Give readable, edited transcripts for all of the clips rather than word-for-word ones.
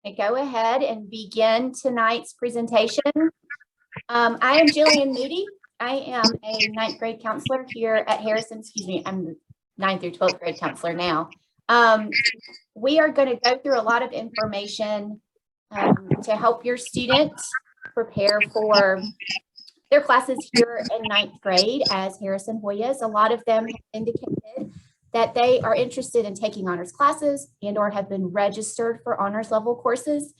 Go ahead and begin tonight's presentation. I am Jillian Moody. I am a ninth grade counselor here at Harrison. Excuse me, I'm the 9th through 12th grade counselor now. We are going to go through a lot of information to help your students prepare for their classes here in 9th grade as Harrison Hoyas. A lot of them have indicated that they are interested in taking honors classes and or have been registered for honors level courses.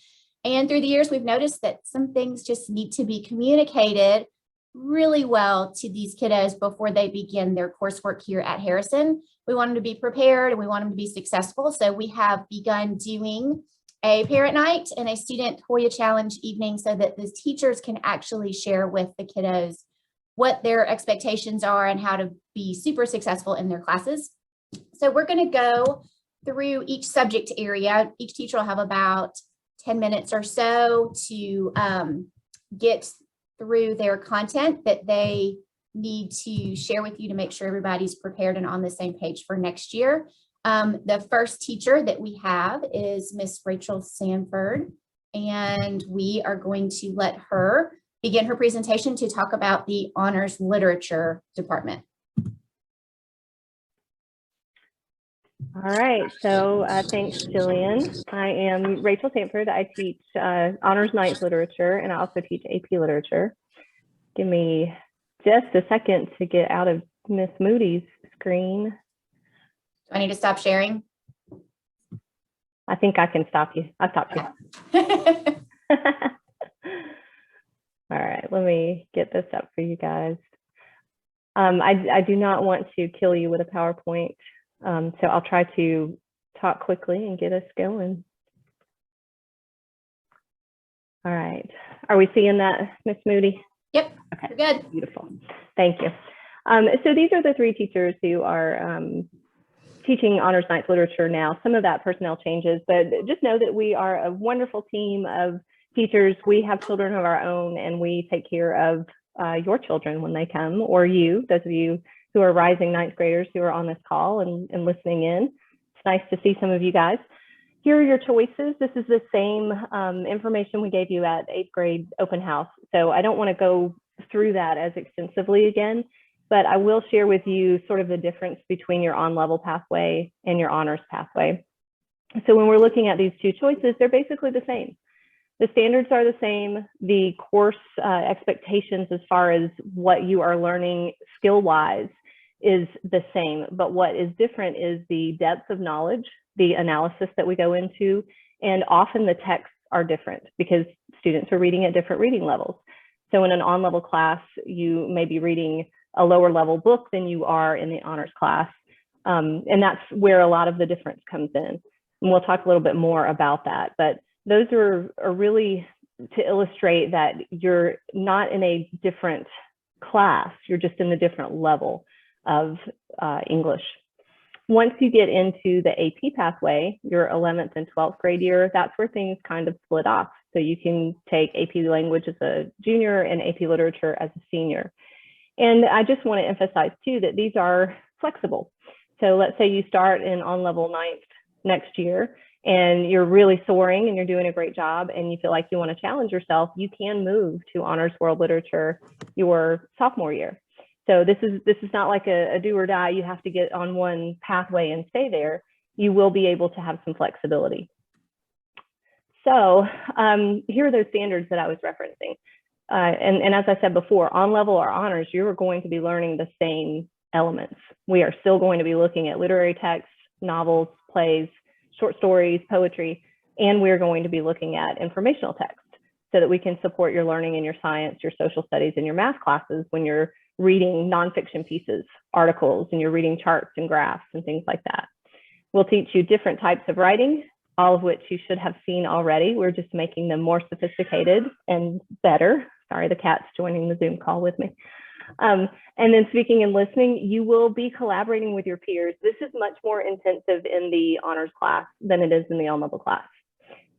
And through the years, we've noticed that some things just need to be communicated really well to these kiddos before they begin their coursework here at Harrison. We want them to be prepared and we want them to be successful. So we have begun doing a parent night and a student Hoya challenge evening so that the teachers can actually share with the kiddos what their expectations are and how to be super successful in their classes. So we're going to go through each subject area. Each teacher will have about 10 minutes or so to get through their content that they need to share with you to make sure everybody's prepared and on the same page for next year. The first teacher that we have is Miss Rachel Sanford, and we are going to let her begin her presentation to talk about the Honors Literature Department. All right, so thanks, Jillian. I am Rachel Sanford. I teach Honors Ninth Literature, and I also teach AP Literature. Give me just a second to get out of Miss Moody's screen. Do I need to stop sharing? I think I can stop you. I'll stop you. All right, let me get this up for you guys. I do not want to kill you with a PowerPoint. So I'll try to talk quickly and get us going. All right. Are we seeing that, Miss Moody? Yep. Okay. We're good. Beautiful. Thank you. So these are the three teachers who are teaching Honors Ninth Literature now. Some of that personnel changes, but just know that we are a wonderful team of teachers. We have children of our own, and we take care of your children when they come, or you, those of you who are rising ninth graders who are on this call and listening in. It's nice to see some of you guys. Here are your choices. This is the same information we gave you at 8th grade open house. So I don't want to go through that as extensively again, but I will share with you sort of the difference between your on-level pathway and your honors pathway. So when we're looking at these two choices, they're basically the same. The standards are the same. The course expectations as far as what you are learning skill-wise is the same, but what is different is the depth of knowledge, the analysis that we go into, and often the texts are different because students are reading at different reading levels. So in an on-level class, you may be reading a lower level book than you are in the honors class. And that's where a lot of the difference comes in. And we'll talk a little bit more about that, but those are really to illustrate that you're not in a different class, you're just in a different level of English. Once you get into the AP pathway, your 11th and 12th grade year, that's where things kind of split off. So you can take AP language as a junior and AP literature as a senior. And I just want to emphasize too that these are flexible. So let's say you start in on level 9th next year and you're really soaring and you're doing a great job and you feel like you want to challenge yourself, you can move to Honors World Literature your sophomore year. So this is not like a do or die. You have to get on one pathway and stay there. You will be able to have some flexibility. So here are those standards that I was referencing. And as I said before, on level or honors, you're going to be learning the same elements. We are still going to be looking at literary texts, novels, plays, short stories, poetry, and we're going to be looking at informational text so that we can support your learning in your science, your social studies, and your math classes when you're reading nonfiction pieces, articles, and you're reading charts and graphs and things like that. We'll teach you different types of writing, all of which you should have seen already. We're just making them more sophisticated and better. Sorry, the cat's joining the Zoom call with me. And then speaking and listening, you will be collaborating with your peers. This is much more intensive in the honors class than it is in the on-level class.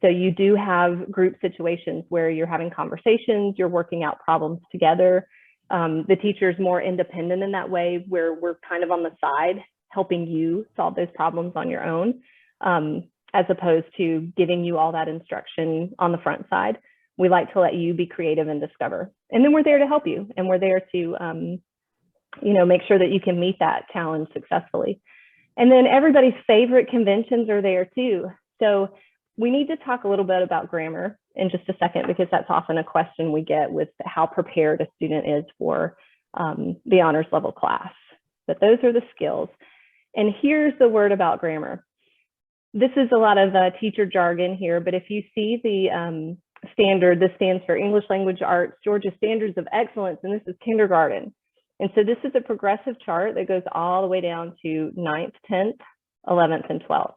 So you do have group situations where you're having conversations, you're working out problems together. The teacher is more independent in that way, where we're kind of on the side helping you solve those problems on your own. as opposed to giving you all that instruction on the front side. We like to let you be creative and discover. And then we're there to help you, and we're there to make sure that you can meet that challenge successfully. And then everybody's favorite conventions are there too. So we need to talk a little bit about grammar in just a second, because that's often a question we get with how prepared a student is for the honors level class. But those are the skills. And here's the word about grammar. This is a lot of teacher jargon here, but if you see the standard, this stands for English Language Arts, Georgia Standards of Excellence, and this is kindergarten. And so this is a progressive chart that goes all the way down to 9th, 10th, 11th, and 12th.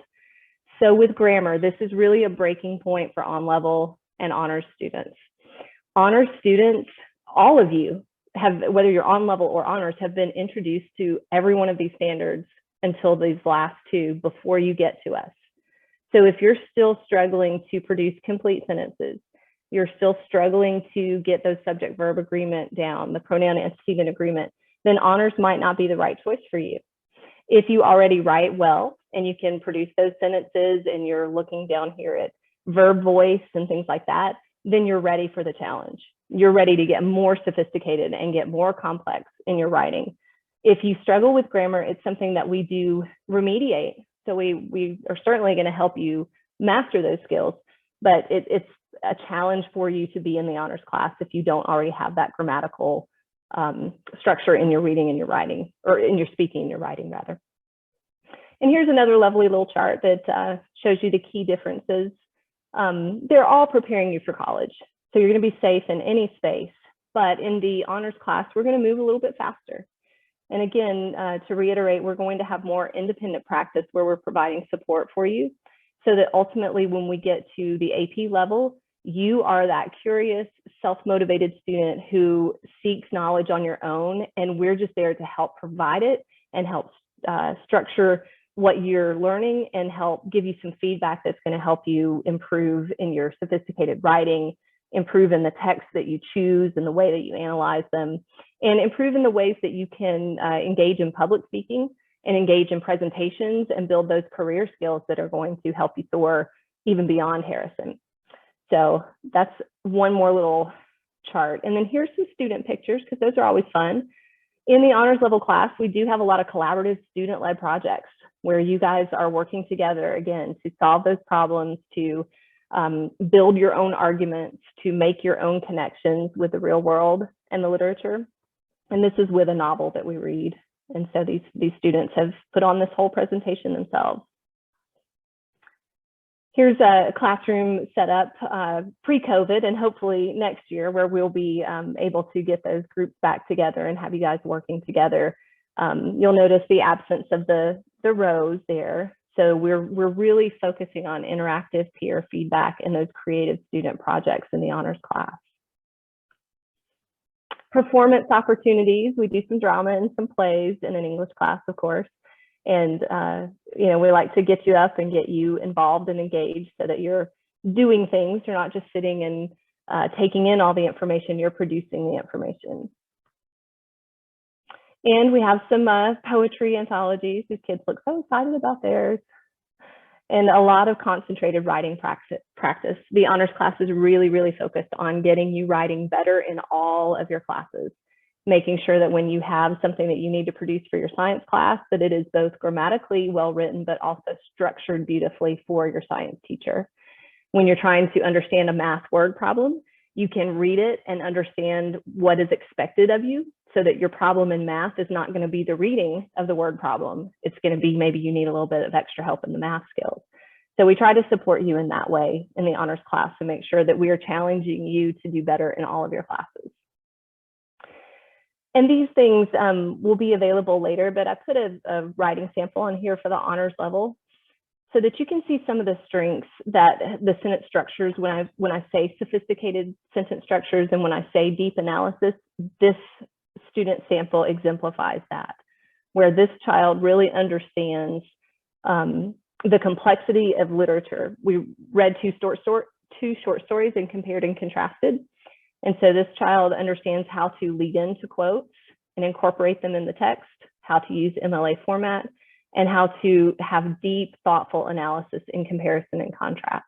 So with grammar, this is really a breaking point for on-level and honors students. Honors students, all of you have, whether you're on-level or honors, have been introduced to every one of these standards until these last two before you get to us. So if you're still struggling to produce complete sentences, you're still struggling to get those subject-verb agreement down, the pronoun-antecedent agreement, then honors might not be the right choice for you. If you already write well and you can produce those sentences and you're looking down here at verb voice and things like that, then you're ready for the challenge. You're ready to get more sophisticated and get more complex in your writing. If you struggle with grammar, it's something that we do remediate. So we are certainly going to help you master those skills, but it's a challenge for you to be in the honors class if you don't already have that grammatical structure in your reading and your writing, or in your speaking and your writing rather. And here's another lovely little chart that shows you the key differences. They're all preparing you for college. So you're going to be safe in any space, but in the honors class, we're going to move a little bit faster. And again, to reiterate, we're going to have more independent practice where we're providing support for you, so that ultimately when we get to the AP level, you are that curious, self-motivated student who seeks knowledge on your own, and we're just there to help provide it and help structure what you're learning and help give you some feedback that's going to help you improve in your sophisticated writing, improve in the text that you choose and the way that you analyze them, and improve in the ways that you can engage in public speaking and engage in presentations and build those career skills that are going to help you soar even beyond Harrison. So that's one more little chart. And then here's some student pictures, because those are always fun. In the honors level class, we do have a lot of collaborative student-led projects where you guys are working together, again, to solve those problems, to build your own arguments, to make your own connections with the real world and the literature. And this is with a novel that we read. And so these students have put on this whole presentation themselves. Here's a classroom set up pre-COVID, and hopefully next year, where we'll be able to get those groups back together and have you guys working together. You'll notice the absence of the rows there. So we're really focusing on interactive peer feedback and those creative student projects in the honors class. Performance opportunities, we do some drama and some plays in an English class, of course. And, we like to get you up and get you involved and engaged so that you're doing things. You're not just sitting and taking in all the information, you're producing the information. And we have some poetry anthologies. These kids look so excited about theirs. And a lot of concentrated writing practice. The honors class is really, really focused on getting you writing better in all of your classes, making sure that when you have something that you need to produce for your science class, that it is both grammatically well written, but also structured beautifully for your science teacher. When you're trying to understand a math word problem, you can read it and understand what is expected of you, so that your problem in math is not going to be the reading of the word problem. It's going to be maybe you need a little bit of extra help in the math skills. So we try to support you in that way in the honors class to make sure that we are challenging you to do better in all of your classes. And these things will be available later, but I put a writing sample on here for the honors level so that you can see some of the strengths that the sentence structures, when I say sophisticated sentence structures and when I say deep analysis, this student sample exemplifies that, where this child really understands the complexity of literature. We read two short stories and compared and contrasted. And so this child understands how to lead into quotes and incorporate them in the text, how to use MLA format, and how to have deep, thoughtful analysis in comparison and contrast.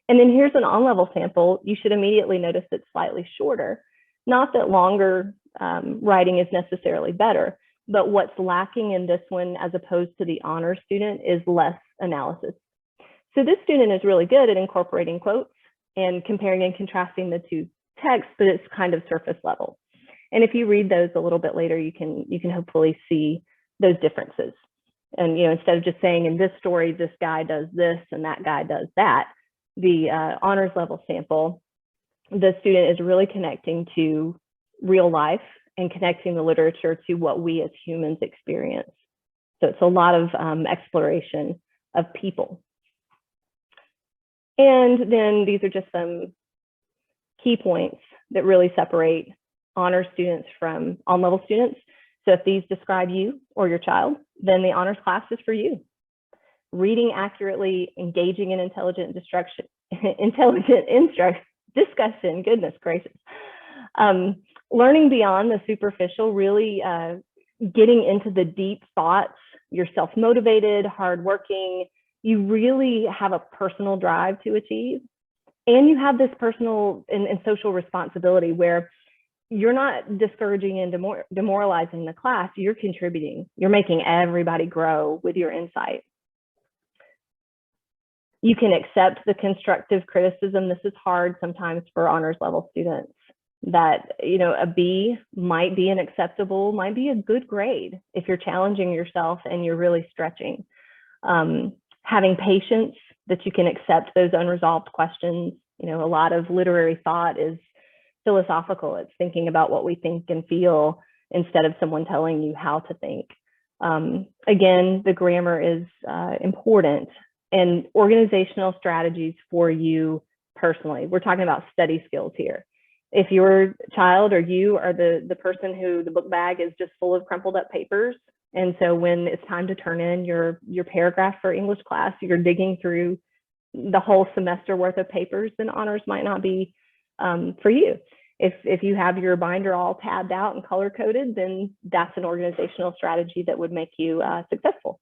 And then here's an on-level sample. You should immediately notice it's slightly shorter. Not that longer writing is necessarily better, but what's lacking in this one as opposed to the honors student is less analysis. So this student is really good at incorporating quotes and comparing and contrasting the two texts, but it's kind of surface level. And if you read those a little bit later, you can hopefully see those differences. And instead of just saying in this story, this guy does this and that guy does that, the honors level sample, the student is really connecting to real life and connecting the literature to what we as humans experience. So it's a lot of exploration of people. And then these are just some key points that really separate honors students from on-level students. So if these describe you or your child, then the honors class is for you. Reading accurately, engaging in intelligent discussion, goodness gracious. Learning beyond the superficial, really getting into the deep thoughts. You're self-motivated, hardworking. You really have a personal drive to achieve. And you have this personal and social responsibility where you're not discouraging and demoralizing the class, you're contributing. You're making everybody grow with your insight. You can accept the constructive criticism. This is hard sometimes for honors level students, that a B might be might be a good grade if you're challenging yourself and you're really stretching. Having patience, that you can accept those unresolved questions. A lot of literary thought is philosophical. It's thinking about what we think and feel instead of someone telling you how to think. Again, the grammar is important, and organizational strategies for you personally. We're talking about study skills here. If your child or you are the person who the book bag is just full of crumpled up papers, and so when it's time to turn in your paragraph for English class, you're digging through the whole semester worth of papers, then honors might not be for you. If you have your binder all tabbed out and color coded, then that's an organizational strategy that would make you successful.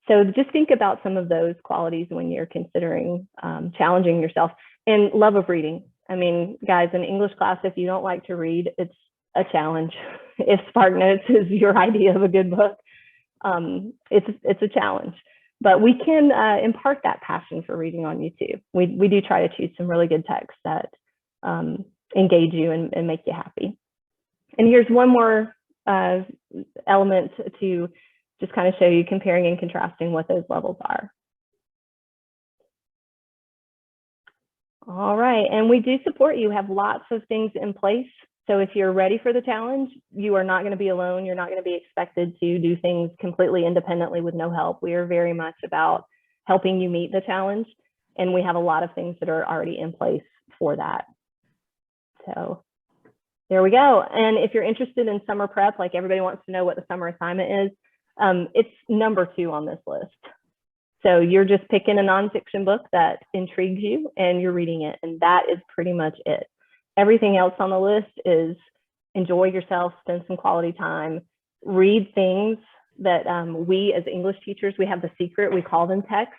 So just think about some of those qualities when you're considering challenging yourself. And love of reading. I mean, guys, in English class, if you don't like to read, it's a challenge. If SparkNotes is your idea of a good book, it's a challenge. But we can impart that passion for reading on YouTube. We do try to choose some really good texts that engage you and make you happy. And here's one more element to just kind of show you, comparing and contrasting what those levels are. All right, and we do support you, have lots of things in place. So if you're ready for the challenge, you are not going to be alone. You're not going to be expected to do things completely independently with no help. We are very much about helping you meet the challenge, and we have a lot of things that are already in place for that. So there we go. And if you're interested in summer prep, like everybody wants to know what the summer assignment is, it's number 2 on this list. So you're just picking a nonfiction book that intrigues you and you're reading it, and that is pretty much it. Everything else on the list is enjoy yourself, spend some quality time, read things that we as English teachers, we have the secret, we call them texts,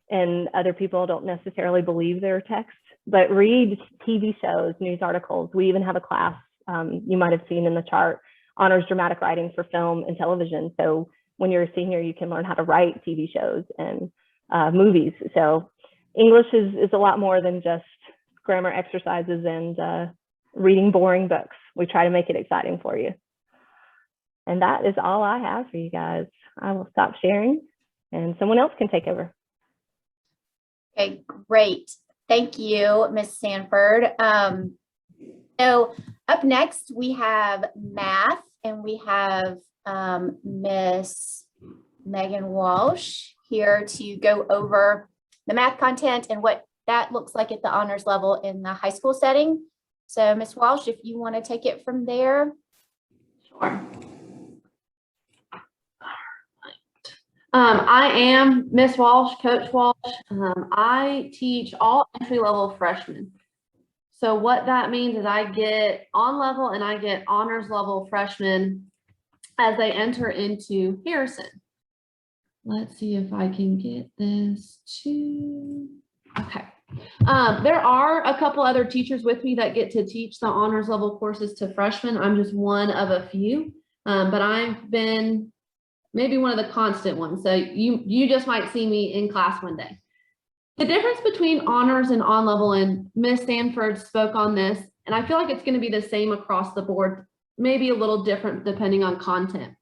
and other people don't necessarily believe they're texts, but read TV shows, news articles. We even have a class, you might have seen in the chart, honors dramatic writing for film and television. So when you're a senior, you can learn how to write TV shows and movies. So English is a lot more than just grammar exercises and reading boring books. We try to make it exciting for you. And that is all I have for you guys. I will stop sharing and someone else can take over. Okay, great. Thank you, Ms. Sanford. So up next, we have math, and we have Miss Megan Walsh here to go over the math content and what that looks like at the honors level in the high school setting. So Ms. Walsh, if you want to take it from there. Sure. I am Miss Walsh, Coach Walsh. I teach all entry-level freshmen. So what that means is I get on level and I get honors level freshmen as they enter into Harrison. Let's see if I can get this to, okay. There are a couple other teachers with me that get to teach the honors level courses to freshmen. I'm just one of a few, but I've been maybe one of the constant ones. So you just might see me in class one day. The difference between honors and on level, and Miss Sanford spoke on this, and I feel like it's going to be the same across the board, maybe a little different depending on content.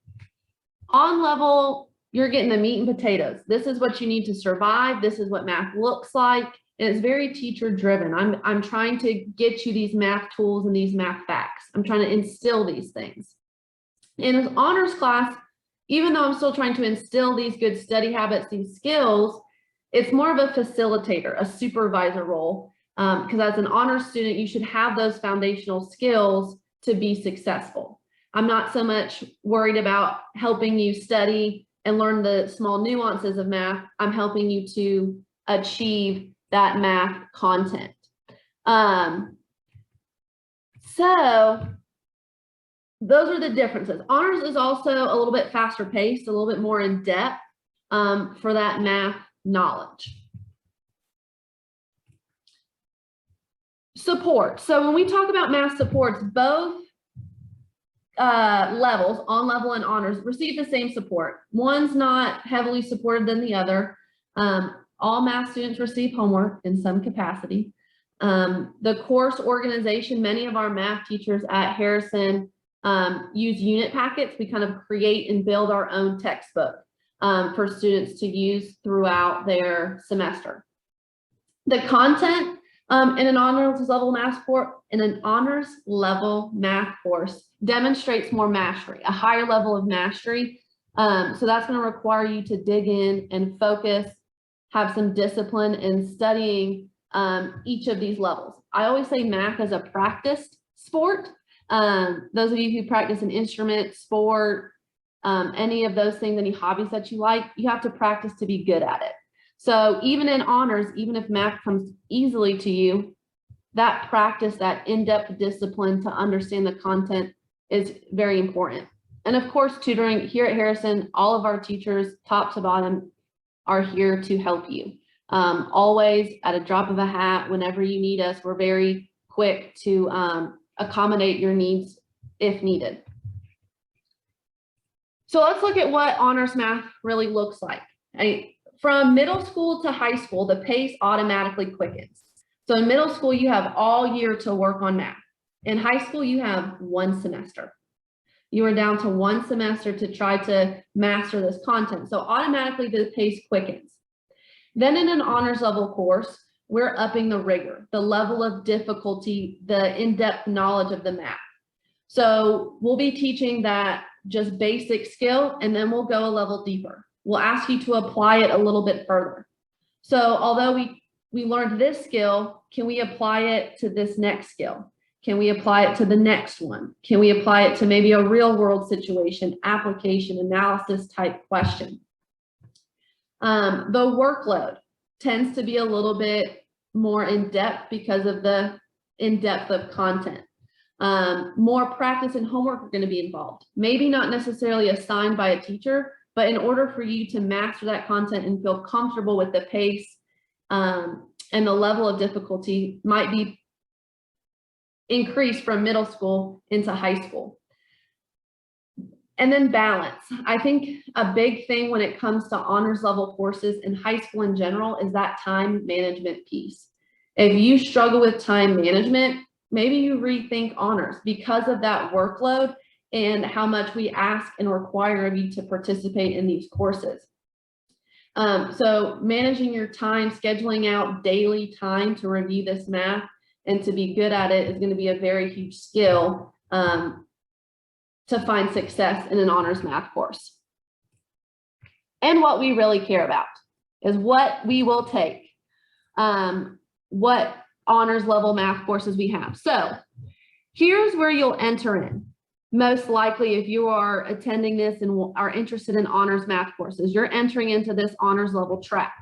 On level, you're getting the meat and potatoes. This is what you need to survive. This is what math looks like. And it's very teacher driven. I'm trying to get you these math tools and these math facts. I'm trying to instill these things. In an honors class, even though I'm still trying to instill these good study habits, these skills, it's more of a facilitator, a supervisor role. Because as an honors student, you should have those foundational skills to be successful. I'm not so much worried about helping you study and learn the small nuances of math. I'm helping you to achieve that math content. So those are the differences. Honors is also a little bit faster paced, a little bit more in depth for that math knowledge. Support. So when we talk about math supports, both levels, on level and honors, receive the same support. One's not heavily supported than the other. All math students receive homework in some capacity. The course organization, many of our math teachers at Harrison use unit packets. We kind of create and build our own textbook for students to use throughout their semester. The content in an honors level math course demonstrates more mastery, a higher level of mastery. So that's going to require you to dig in and focus, have some discipline in studying each of these levels. I always say math is a practiced sport. Those of you who practice an instrument, sport, any of those things, any hobbies that you like, you have to practice to be good at it. So even in honors, even if math comes easily to you, that practice, that in-depth discipline to understand the content is very important. And of course, tutoring here at Harrison, all of our teachers, top to bottom, are here to help you. Always at a drop of a hat, whenever you need us, we're very quick to accommodate your needs if needed. So let's look at what honors math really looks like. From middle school to high school, the pace automatically quickens. So in middle school, you have all year to work on math. In high school, you have one semester. You are down to one semester to try to master this content. So automatically the pace quickens. Then in an honors level course, we're upping the rigor, the level of difficulty, the in-depth knowledge of the math. So we'll be teaching that just basic skill, and then we'll go a level deeper. We'll ask you to apply it a little bit further. So although we learned this skill, can we apply it to this next skill? Can we apply it to the next one? Can we apply it to maybe a real world situation, application, analysis type question? The workload tends to be a little bit more in depth because of the in depth of content. More practice and homework are going to be involved. Maybe not necessarily assigned by a teacher, but in order for you to master that content and feel comfortable with the pace and the level of difficulty might be increased from middle school into high school. And then balance. I think a big thing when it comes to honors level courses in high school in general is that time management piece. If you struggle with time management, maybe you rethink honors because of that workload and how much we ask and require of you to participate in these courses. So managing your time, scheduling out daily time to review this math and to be good at it is going to be a very huge skill to find success in an honors math course. And what we really care about is what we will take, what honors level math courses we have. So here's where you'll enter in. Most likely, if you are attending this and are interested in honors math courses, you're entering into this honors level track.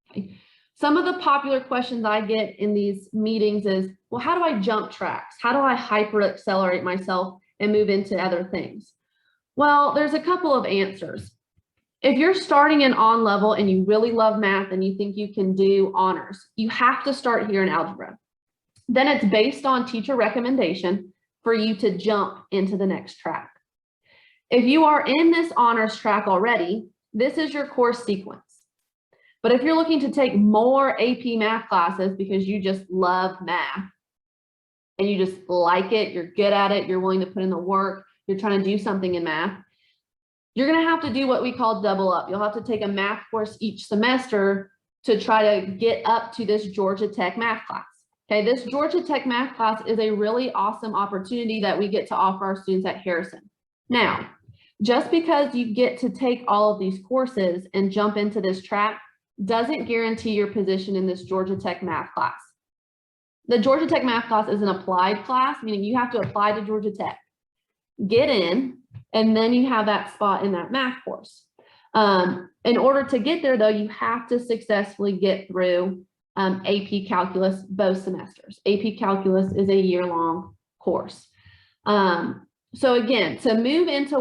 Okay. Some of the popular questions I get in these meetings is, well, how do I jump tracks? How do I hyper accelerate myself and move into other things? Well, there's a couple of answers. If you're starting in on level and you really love math and you think you can do honors, you have to start here in algebra. Then it's based on teacher recommendation for you to jump into the next track. If you are in this honors track already, this is your course sequence. But if you're looking to take more AP math classes because you just love math and you just like it, you're good at it, you're willing to put in the work, you're trying to do something in math, you're going to have to do what we call double up. You'll have to take a math course each semester to try to get up to this Georgia Tech math class. Okay, this Georgia Tech math class is a really awesome opportunity that we get to offer our students at Harrison. Now, just because you get to take all of these courses and jump into this track doesn't guarantee your position in this Georgia Tech math class. The Georgia Tech math class is an applied class, meaning you have to apply to Georgia Tech, get in, and then you have that spot in that math course. In order to get there, though, you have to successfully get through AP Calculus both semesters. AP Calculus is a year-long course. So again, to move into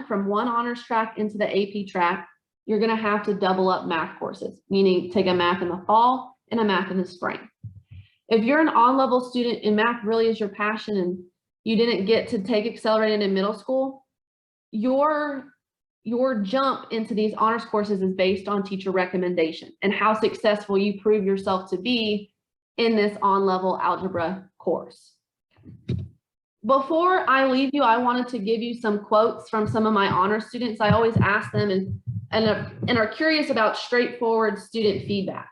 from one honors track into the AP track, you're going to have to double up math courses, meaning take a math in the fall and a math in the spring. If you're an on-level student and math really is your passion and you didn't get to take accelerated in middle school, your jump into these honors courses is based on teacher recommendation and how successful you prove yourself to be in this on-level algebra course. Before I leave you, I wanted to give you some quotes from some of my honors students. I always ask them and are curious about straightforward student feedback.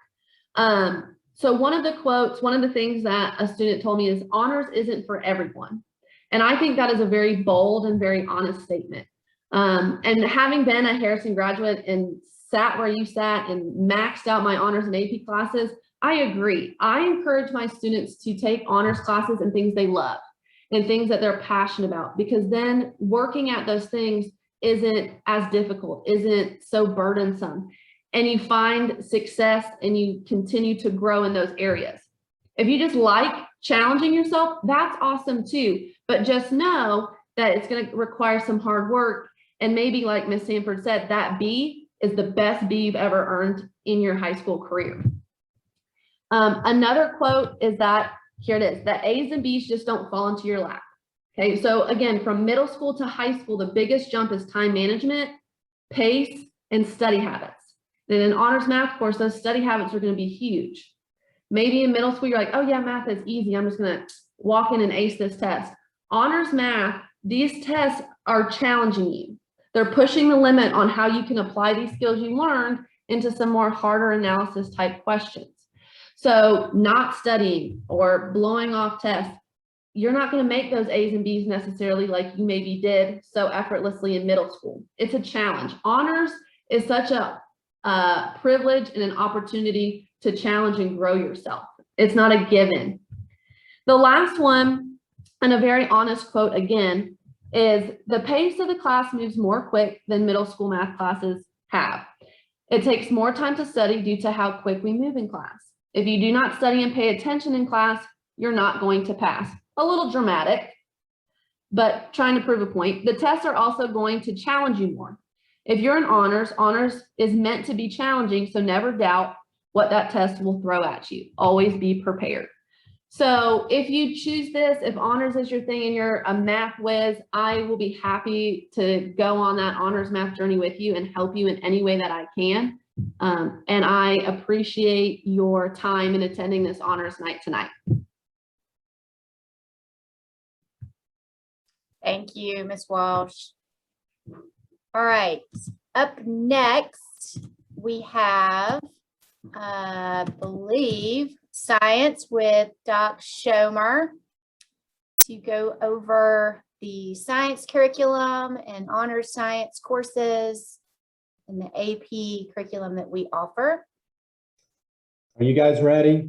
So one of the quotes, one of the things that a student told me is honors isn't for everyone. And I think that is a very bold and very honest statement. And having been a Harrison graduate and sat where you sat and maxed out my honors and AP classes, I agree. I encourage my students to take honors classes and things they love and things that they're passionate about, because then working at those things isn't as difficult, isn't so burdensome, and you find success and you continue to grow in those areas. If you just like challenging yourself, that's awesome too, but just know that it's going to require some hard work. And maybe like Miss Sanford said, that B is the best B you've ever earned in your high school career. Another quote is that, here it is, that A's and B's just don't fall into your lap. Okay, so again, from middle school to high school, the biggest jump is time management, pace, and study habits. And in an honors math course, those study habits are going to be huge. Maybe in middle school, you're like, oh yeah, math is easy. I'm just going to walk in and ace this test. Honors math, these tests are challenging you. They're pushing the limit on how you can apply these skills you learned into some more harder analysis type questions. So not studying or blowing off tests, you're not going to make those A's and B's necessarily like you maybe did so effortlessly in middle school. It's a challenge. Honors is such a privilege and an opportunity to challenge and grow yourself. It's not a given. The last one, and a very honest quote again, is the pace of the class moves more quick than middle school math classes have. It takes more time to study due to how quick we move in class. If you do not study and pay attention in class, you're not going to pass. A little dramatic, but trying to prove a point. The tests are also going to challenge you more. If you're in honors, honors is meant to be challenging, so never doubt what that test will throw at you. Always be prepared. So if you choose this, if honors is your thing and you're a math whiz, I will be happy to go on that honors math journey with you and help you in any way that I can. And I appreciate your time in attending this honors night tonight. Thank you, Ms. Walsh. All right, up next, we have, I believe, science with Doc Schomer to go over the science curriculum and honors science courses and the AP curriculum that we offer. Are you guys ready?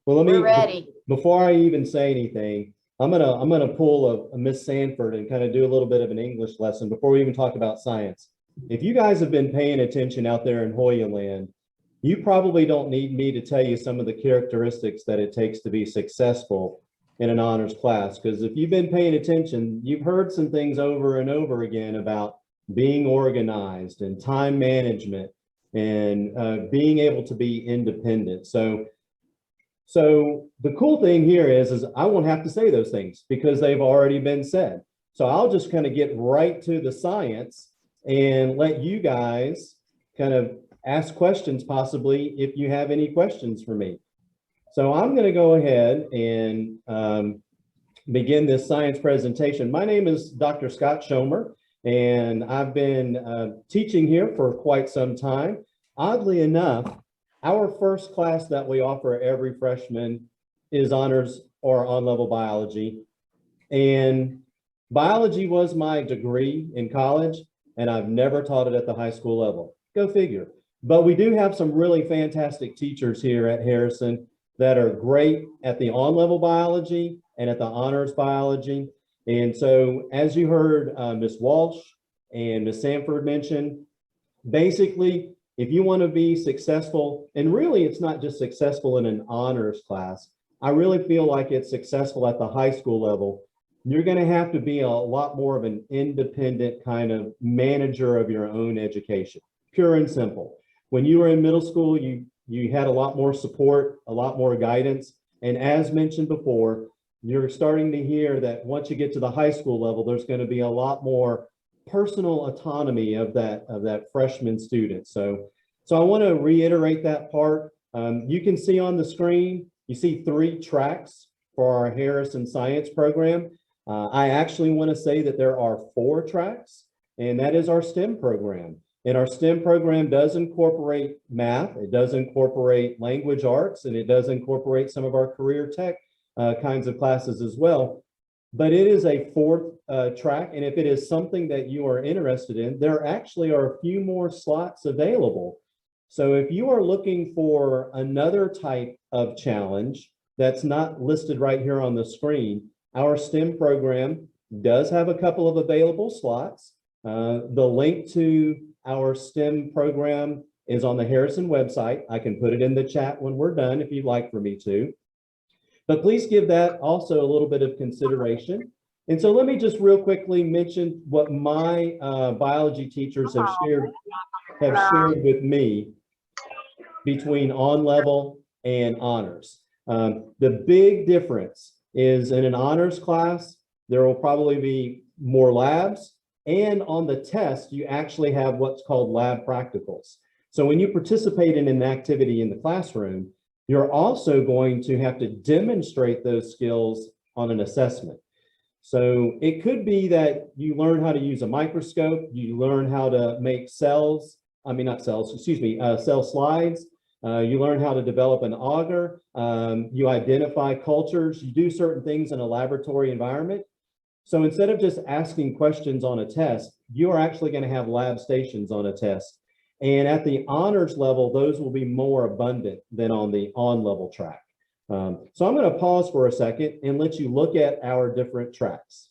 Well, We're ready. Before I even say anything, I'm gonna pull a Miss Sanford and kind of do a little bit of an English lesson before we even talk about science. If you guys have been paying attention out there in Hoya land, you probably don't need me to tell you some of the characteristics that it takes to be successful in an honors class. Because if you've been paying attention, you've heard some things over and over again about being organized and time management and being able to be independent. So the cool thing here is I won't have to say those things because they've already been said. So I'll just kind of get right to the science and let you guys kind of ask questions possibly if you have any questions for me. So I'm going to go ahead and begin this science presentation. My name is Dr. Scott Schomer, and I've been teaching here for quite some time. Oddly enough, our first class that we offer every freshman is honors or on-level biology. And biology was my degree in college, and I've never taught it at the high school level. Go figure. But we do have some really fantastic teachers here at Harrison that are great at the on-level biology and at the honors biology. And so as you heard Ms. Walsh and Ms. Sanford mention, basically, if you want to be successful, and really it's not just successful in an honors class, I really feel like it's successful at the high school level. You're going to have to be a lot more of an independent kind of manager of your own education, pure and simple. When you were in middle school, you had a lot more support, a lot more guidance. And as mentioned before, you're starting to hear that once you get to the high school level, there's going to be a lot more personal autonomy of that freshman student. So I want to reiterate that part. You can see on the screen, you see 3 tracks for our Harrison Science program. I actually want to say that there are 4 tracks, and that is our STEM program. And our STEM program does incorporate math, it does incorporate language arts, and it does incorporate some of our career tech kinds of classes as well. But it is a 4th track, and if it is something that you are interested in, there actually are a few more slots available. So if you are looking for another type of challenge that's not listed right here on the screen, our STEM program does have a couple of available slots. The link to our STEM program is on the Harrison website. I can put it in the chat when we're done if you'd like for me to. But please give that also a little bit of consideration. And so let me just real quickly mention what my biology teachers have shared with me between on-level and honors. The big difference is in an honors class, there will probably be more labs, and on the test, you actually have what's called lab practicals. So when you participate in an activity in the classroom, you're also going to have to demonstrate those skills on an assessment. So it could be that you learn how to use a microscope, you learn how to make cell slides, you learn how to develop an auger, you identify cultures, you do certain things in a laboratory environment. So instead of just asking questions on a test, you are actually going to have lab stations on a test. And at the honors level, those will be more abundant than on the on-level track. So I'm going to pause for a second and let you look at our different tracks.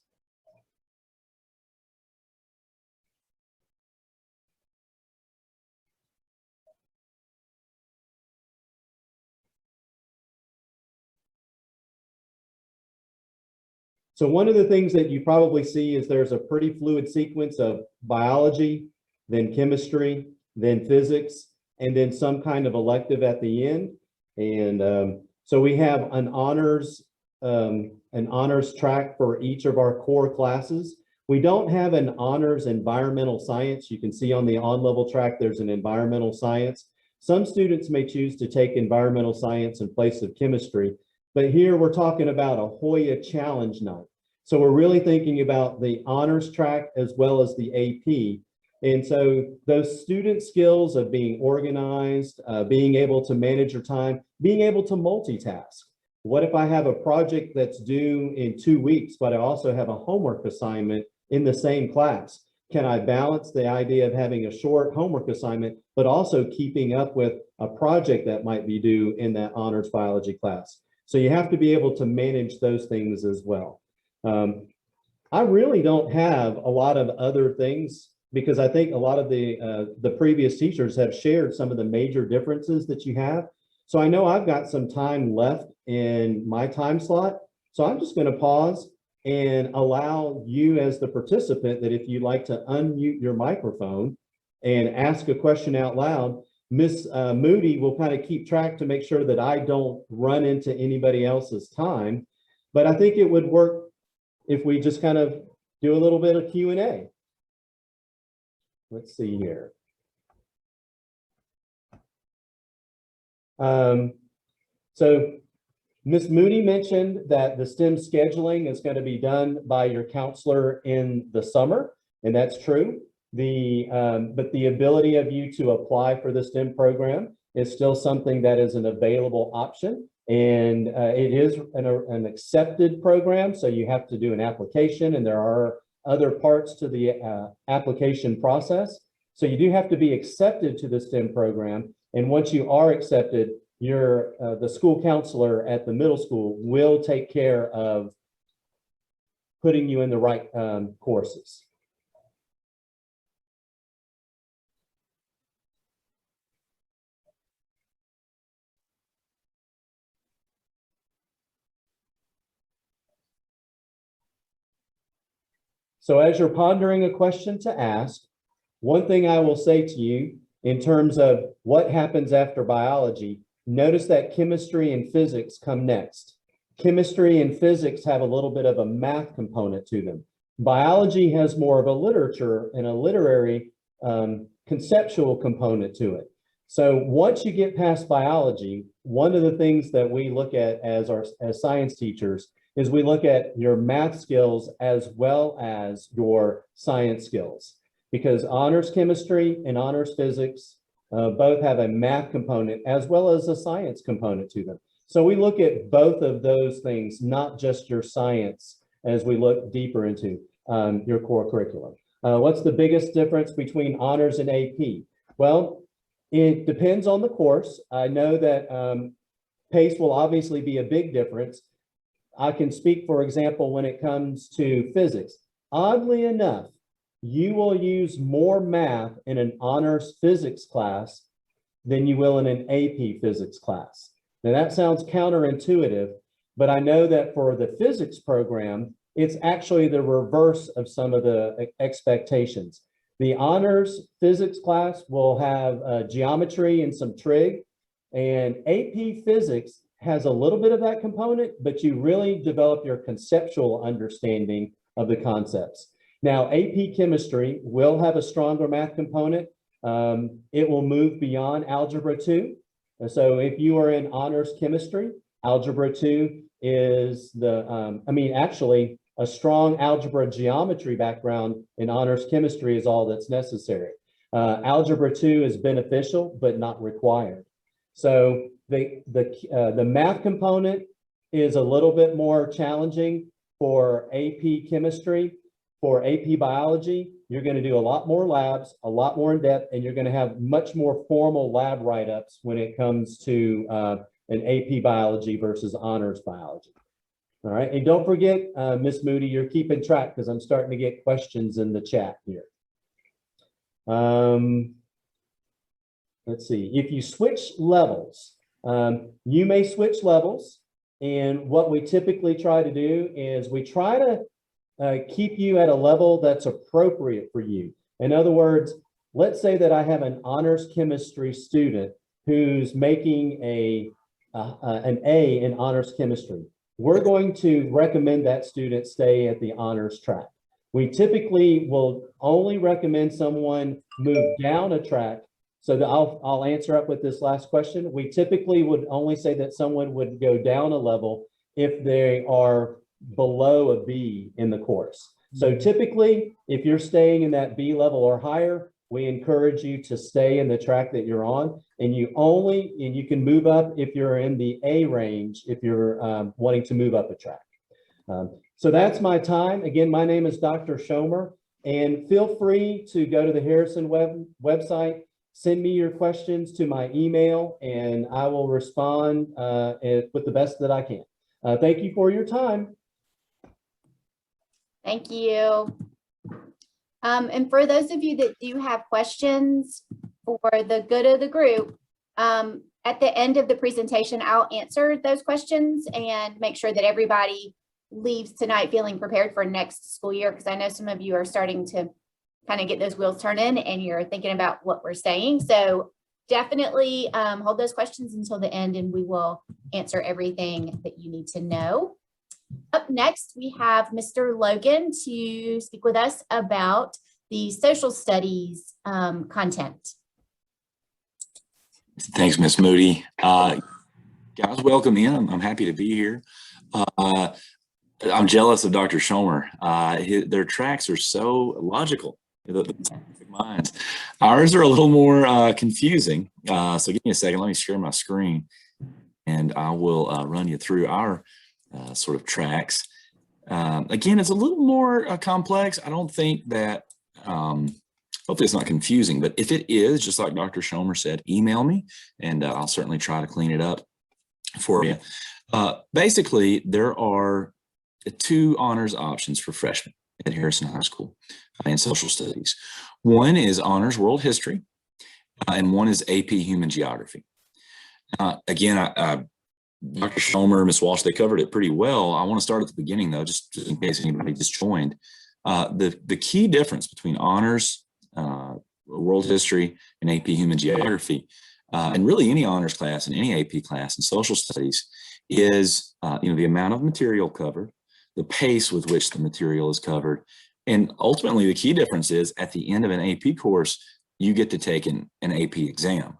So one of the things that you probably see is there's a pretty fluid sequence of biology, then chemistry, then physics, and then some kind of elective at the end. And so we have an honors track for each of our core classes. We don't have an honors environmental science. You can see on the on-level track, there's an environmental science. Some students may choose to take environmental science in place of chemistry, but here we're talking about a Hoya challenge night. So we're really thinking about the honors track as well as the AP. And so those student skills of being organized, being able to manage your time, being able to multitask. What if I have a project that's due in 2 weeks, but I also have a homework assignment in the same class? Can I balance the idea of having a short homework assignment, but also keeping up with a project that might be due in that honors biology class? So you have to be able to manage those things as well. I really don't have a lot of other things because I think a lot of the previous teachers have shared some of the major differences that you have. So I know I've got some time left in my time slot. So I'm just going to pause and allow you as the participant that if you'd like to unmute your microphone and ask a question out loud, Miss Moody will kind of keep track to make sure that I don't run into anybody else's time. But I think it would work if we just kind of do a little bit of Q&A. Let's see here. So Ms. Moody mentioned that the STEM scheduling is going to be done by your counselor in the summer, and that's true. But the ability of you to apply for the STEM program is still something that is an available option, and it is an accepted program, so you have to do an application, and there are other parts to the application process. So you do have to be accepted to the STEM program, and once you are accepted, the school counselor at the middle school will take care of putting you in the right courses. So as you're pondering a question to ask, one thing I will say to you in terms of what happens after biology, notice that chemistry and physics come next. Chemistry and physics have a little bit of a math component to them. Biology has more of a literature and a literary conceptual component to it. So once you get past biology, one of the things that we look at as science teachers is we look at your math skills as well as your science skills, because honors chemistry and honors physics both have a math component as well as a science component to them. So we look at both of those things, not just your science, as we look deeper into your core curriculum. What's the biggest difference between honors and AP? Well, it depends on the course. I know that PACE will obviously be a big difference. I can speak, for example, when it comes to physics. Oddly enough, you will use more math in an honors physics class than you will in an AP physics class. Now that sounds counterintuitive, but I know that for the physics program, it's actually the reverse of some of the expectations. The honors physics class will have geometry and some trig, and AP physics has a little bit of that component, but you really develop your conceptual understanding of the concepts. Now, AP chemistry will have a stronger math component. It will move beyond algebra 2. So if you are in honors chemistry, algebra 2 is actually a strong algebra geometry background in honors chemistry is all that's necessary. Algebra 2 is beneficial, but not required. So the math component is a little bit more challenging for AP chemistry. For AP biology, you're going to do a lot more labs, a lot more in depth, and you're going to have much more formal lab write-ups when it comes to an AP biology versus honors biology. All right, and don't forget, Miss Moody, you're keeping track because I'm starting to get questions in the chat here. Let's see, if you switch levels, you may switch levels, and what we typically try to do is we try to keep you at a level that's appropriate for you. In other words, let's say that I have an honors chemistry student who's making an A in honors chemistry. We're going to recommend that student stay at the honors track. We typically will only recommend someone move down a track. So I'll answer up with this last question. We typically would only say that someone would go down a level if they are below a B in the course. So typically, if you're staying in that B level or higher, we encourage you to stay in the track that you're on, and you can move up if you're in the A range, if you're wanting to move up a track. So that's my time. Again, my name is Dr. Schomer, and feel free to go to the Harrison website, send me your questions to my email, and I will respond with the best that I can. Thank you for your time. Thank you. And for those of you that do have questions for the good of the group, at the end of the presentation, I'll answer those questions and make sure that everybody leaves tonight feeling prepared for next school year, because I know some of you are starting to kind of get those wheels turning and you're thinking about what we're saying. So definitely hold those questions until the end and we will answer everything that you need to know. Up next, we have Mr. Logan to speak with us about the social studies content. Thanks, Miss Moody. Guys, welcome in. I'm happy to be here. I'm jealous of Dr. Schomer. Their tracks are so logical. The scientific minds. Ours are a little more confusing. So give me a second. Let me share my screen, and I will run you through our sort of tracks. Again, it's a little more complex. I don't think that. Hopefully it's not confusing, but if it is, just like Dr. Schomer said, email me and I'll certainly try to clean it up for you. Basically, there are 2 honors options for freshmen at Harrison High School in social studies. One is honors world history and one is AP human geography. Again, Dr. Schomer, Ms. Walsh, they covered it pretty well. I want to start at the beginning though, just in case anybody just joined. The key difference between honors world history and AP human geography, and really any honors class and any AP class in social studies is, the amount of material covered, the pace with which the material is covered, and ultimately the key difference is at the end of an AP course, you get to take an AP exam.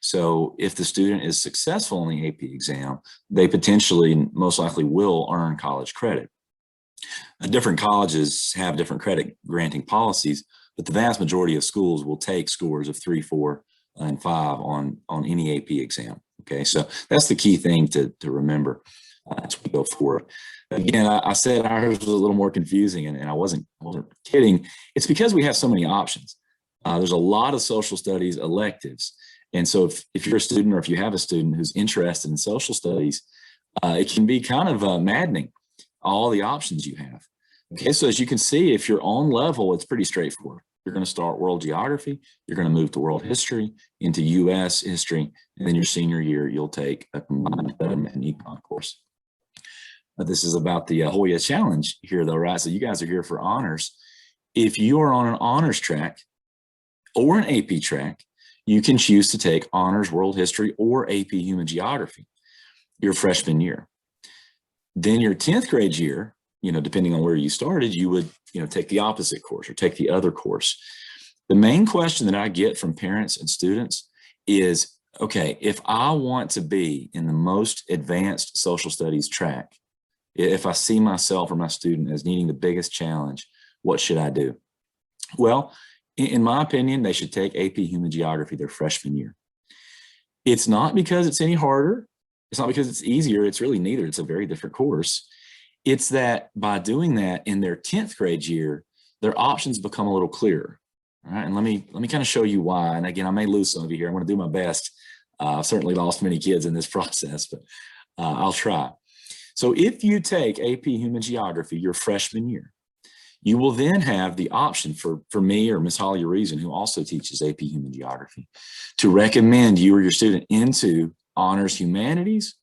So if the student is successful in the AP exam, they potentially, most likely will earn college credit. Different colleges have different credit granting policies, but the vast majority of schools will take scores of 3, 4, and 5 on any AP exam. Okay, so that's the key thing to remember as we go forward. Again, I said ours was a little more confusing, and I wasn't kidding. It's because we have so many options. There's a lot of social studies electives, and so if you're a student or if you have a student who's interested in social studies, it can be kind of maddening, all the options you have. Okay, so as you can see, if you're on level, it's pretty straightforward. You're going to start world geography, you're going to move to world history, into US history, and then your senior year, you'll take a combined and econ course. This is about the Hoya challenge here though, right? So you guys are here for honors. If you are on an honors track or an AP track, you can choose to take honors world history or AP human geography your freshman year. Then your 10th grade year, depending on where you started, you would, take the opposite course or take the other course. The main question that I get from parents and students is, okay, if I want to be in the most advanced social studies track, if I see myself or my student as needing the biggest challenge, what should I do? Well, in my opinion, they should take AP human geography their freshman year. It's not because it's any harder. It's not because it's easier. It's really neither. It's a very different course. It's that by doing that in their 10th grade year, their options become a little clearer. All right, and let me kind of show you why. And again, I may lose some of you here. I'm going to do my best. I've certainly lost many kids in this process, but I'll try. So if you take AP Human Geography your freshman year, you will then have the option for me or Ms. Holly Reason, who also teaches AP Human Geography, to recommend you or your student into Honors Humanities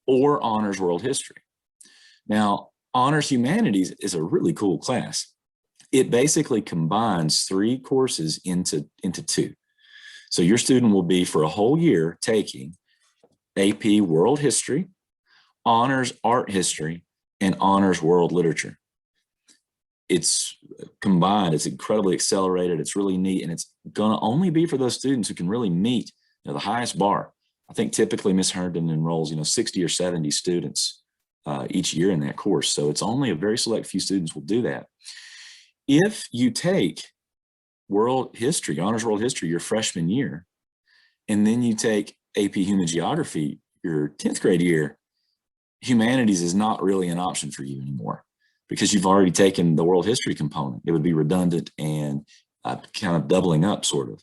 or Honors World History. Now, Honors Humanities is a really cool class. It basically combines 3 courses into 2. So your student will be for a whole year taking AP World History, Honors Art History, and Honors World Literature. It's combined, it's incredibly accelerated, it's really neat, and it's gonna only be for those students who can really meet the highest bar. I think typically Ms. Herndon enrolls 60 or 70 students each year in that course. So it's only a very select few students will do that. If you take world history, honors world history, your freshman year, and then you take AP Human Geography your 10th grade year, humanities is not really an option for you anymore because you've already taken the world history component. It would be redundant and kind of doubling up sort of.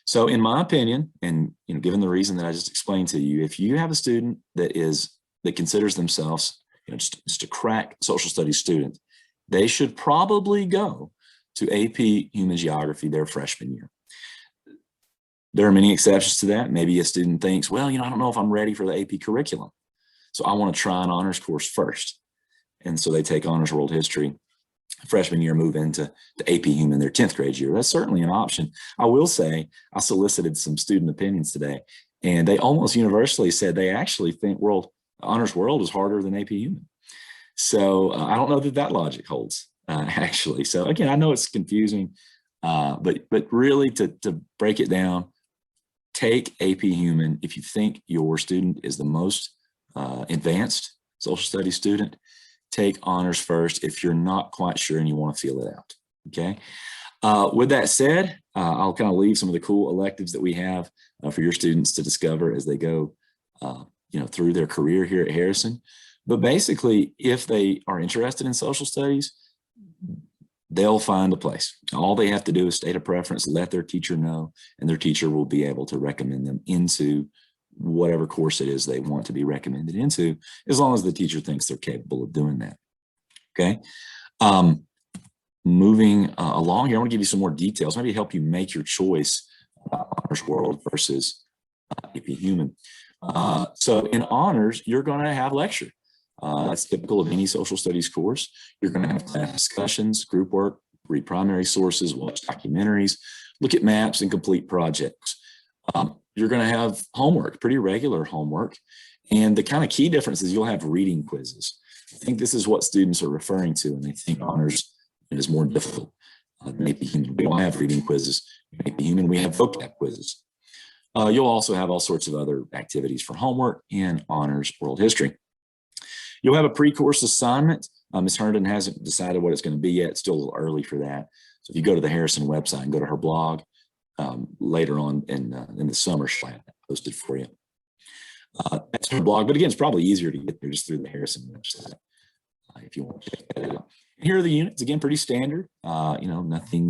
So in my opinion, and given the reason that I just explained to you, if you have a student that considers themselves just a crack social studies student, they should probably go to AP Human Geography their freshman year. There are many exceptions to that. Maybe a student thinks, well, I don't know if I'm ready for the AP curriculum, so I want to try an honors course first. And so they take honors world history. Freshman year, move into the AP Human their 10th grade year. That's certainly an option. I will say I solicited some student opinions today, and they almost universally said they actually think honors world is harder than AP Human. So I don't know that that logic holds actually. So again, I know it's confusing, but really to break it down, take AP Human if you think your student is the most advanced social studies student. Take honors first if you're not quite sure and you want to feel it out. Okay. With that said, I'll kind of leave some of the cool electives that we have for your students to discover as they go, through their career here at Harrison. But basically, if they are interested in social studies, they'll find a place. All they have to do is state a preference, let their teacher know, and their teacher will be able to recommend them into whatever course it is they want to be recommended into, as long as the teacher thinks they're capable of doing that. Okay. Moving along here, I want to give you some more details, maybe help you make your choice about honors world versus AP Human. So in honors, you're going to have lecture. That's typical of any social studies course. You're going to have class discussions, group work, read primary sources, watch documentaries, look at maps, and complete projects. You're going to have homework, pretty regular homework. And the kind of key difference is you'll have reading quizzes. I think this is what students are referring to, and they think honors is more difficult than AP Human. We don't have reading quizzes. In AP Human, we have vocab quizzes. You'll also have all sorts of other activities for homework in honors world history. You'll have a pre-course assignment. Ms. Herndon hasn't decided what it's going to be yet. It's still a little early for that. So if you go to the Harrison website and go to her blog, later on in the summer, she'll have that posted for you. That's her blog, but again, it's probably easier to get there just through the Harrison website if you want to check that out. And here are the units, again, pretty standard. Nothing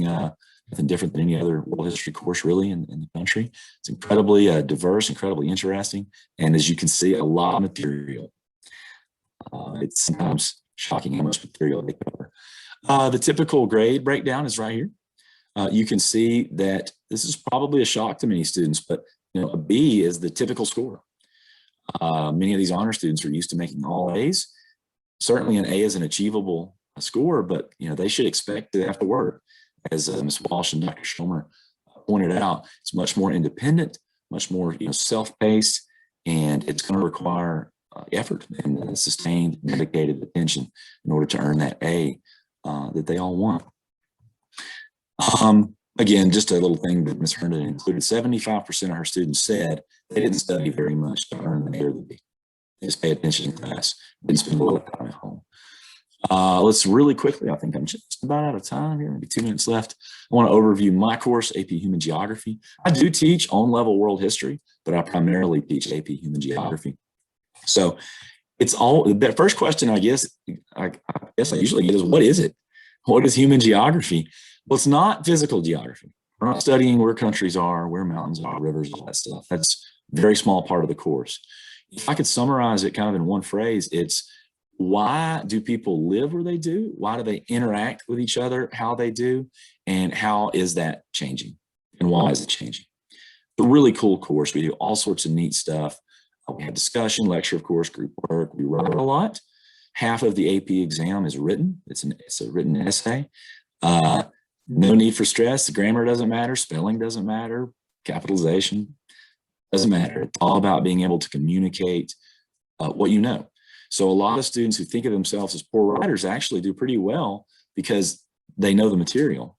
different than any other world history course really in the country. It's incredibly diverse, incredibly interesting, and as you can see, a lot of material. It's sometimes shocking how much material they cover. The typical grade breakdown is right here. You can see that this is probably a shock to many students, but a B is the typical score. Many of these honor students are used to making all A's. Certainly an A is an achievable score, but they should expect to have to work. As Ms. Walsh and Dr. Schomer pointed out, it's much more independent, much more self-paced, and it's going to require effort and sustained, dedicated attention in order to earn that A that they all want. Again, just a little thing that Ms. Herndon included, 75% of her students said they didn't study very much to earn an A or the B. They just pay attention in class, didn't spend a lot of time at home. Let's really quickly, I think I'm just about out of time here, maybe 2 minutes left. I want to overview my course, AP Human Geography. I do teach on-level world history, but I primarily teach AP Human Geography. So it's all, the first question I guess I usually get is, what is it? What is human geography? Well, it's not physical geography. We're not studying where countries are, where mountains are, rivers, all that stuff. That's a very small part of the course. If I could summarize it kind of in one phrase, it's why do people live where they do? Why do they interact with each other, how they do, and how is that changing? And why is it changing? It's a really cool course. We do all sorts of neat stuff. We have discussion, lecture, of course, group work. We write a lot. Half of the AP exam is written. It's a written essay. No need for stress. The grammar doesn't matter. Spelling doesn't matter. Capitalization doesn't matter. It's all about being able to communicate what you know. So a lot of students who think of themselves as poor writers actually do pretty well because they know the material.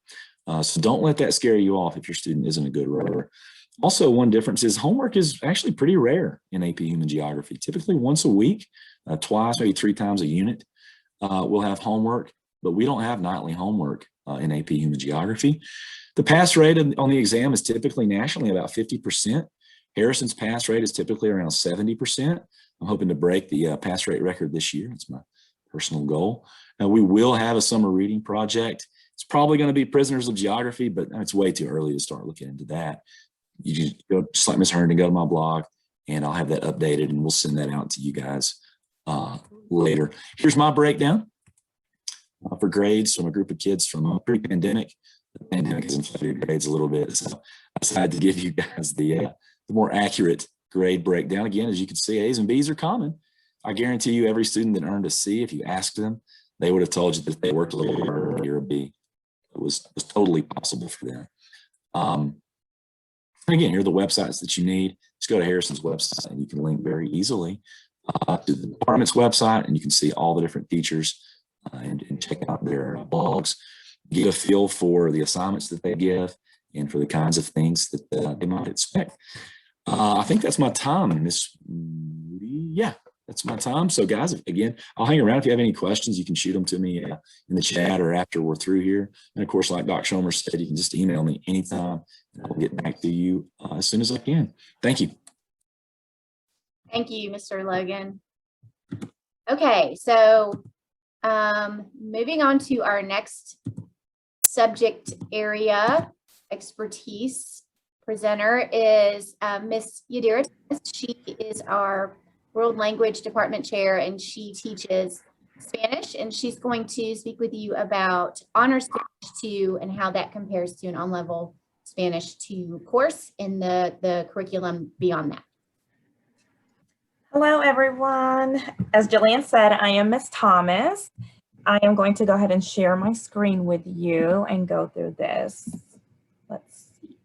So don't let that scare you off if your student isn't a good writer. Also, one difference is homework is actually pretty rare in AP Human Geography. Typically once a week, twice, maybe 3 times a unit, we'll have homework, but we don't have nightly homework in AP Human Geography. The pass rate on the exam is typically nationally about 50%. Harrison's pass rate is typically around 70%. I'm hoping to break the pass rate record this year. It's my personal goal. Now, we will have a summer reading project. It's probably going to be Prisoners of Geography, but it's way too early to start looking into that. You just go, just like Ms. Herndon, go to my blog, and I'll have that updated, and we'll send that out to you guys later. Here's my breakdown for grades from a group of kids from pre-pandemic. The pandemic has inflated grades a little bit, so I decided to give you guys the more accurate grade breakdown. Again, as you can see, A's and B's are common. I guarantee you every student that earned a C, if you asked them, they would have told you that they worked a little harder to get a B. It was totally possible for them. And again, here are the websites that you need. Just go to Harrison's website and you can link very easily to the department's website, and you can see all the different teachers and check out their blogs, get a feel for the assignments that they give and for the kinds of things that they might expect. I think that's my time, Miss Moody. Yeah, that's my time. So guys, again, I'll hang around. If you have any questions, you can shoot them to me in the chat or after we're through here. And of course, like Dr. Schomer said, you can just email me anytime and I'll get back to you as soon as I can. Thank you. Thank you, Mr. Logan. Okay, so moving on to our next subject area expertise presenter is Miss Yadira. She is our World Language Department Chair, and she teaches Spanish, and she's going to speak with you about Honors Spanish 2 and how that compares to an on-level Spanish 2 course in the curriculum beyond that. Hello, everyone. As Jillian said, I am Miss Thomas. I am going to go ahead and share my screen with you and go through this. Let's see.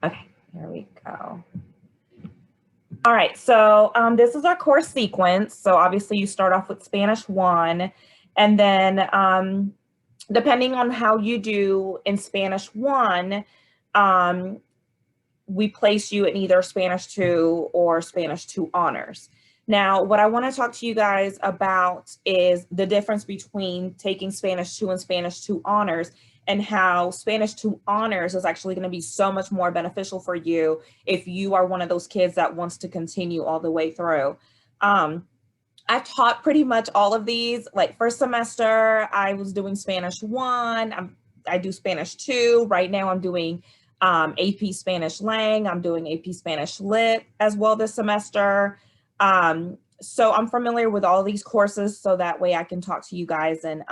Okay, here we go. All right, so this is our course sequence. So obviously you start off with Spanish 1, and then depending on how you do in Spanish 1, we place you in either Spanish 2 or Spanish 2 honors. Now, what I want to talk to you guys about is the difference between taking Spanish 2 and Spanish 2 honors, and how Spanish 2 honors is actually going to be so much more beneficial for you if you are one of those kids that wants to continue all the way through. I taught pretty much all of these. Like first semester, I was doing Spanish 1. I do Spanish 2. Right now I'm doing AP Spanish Lang. I'm doing AP Spanish Lit as well this semester. So I'm familiar with all these courses, so that way I can talk to you guys and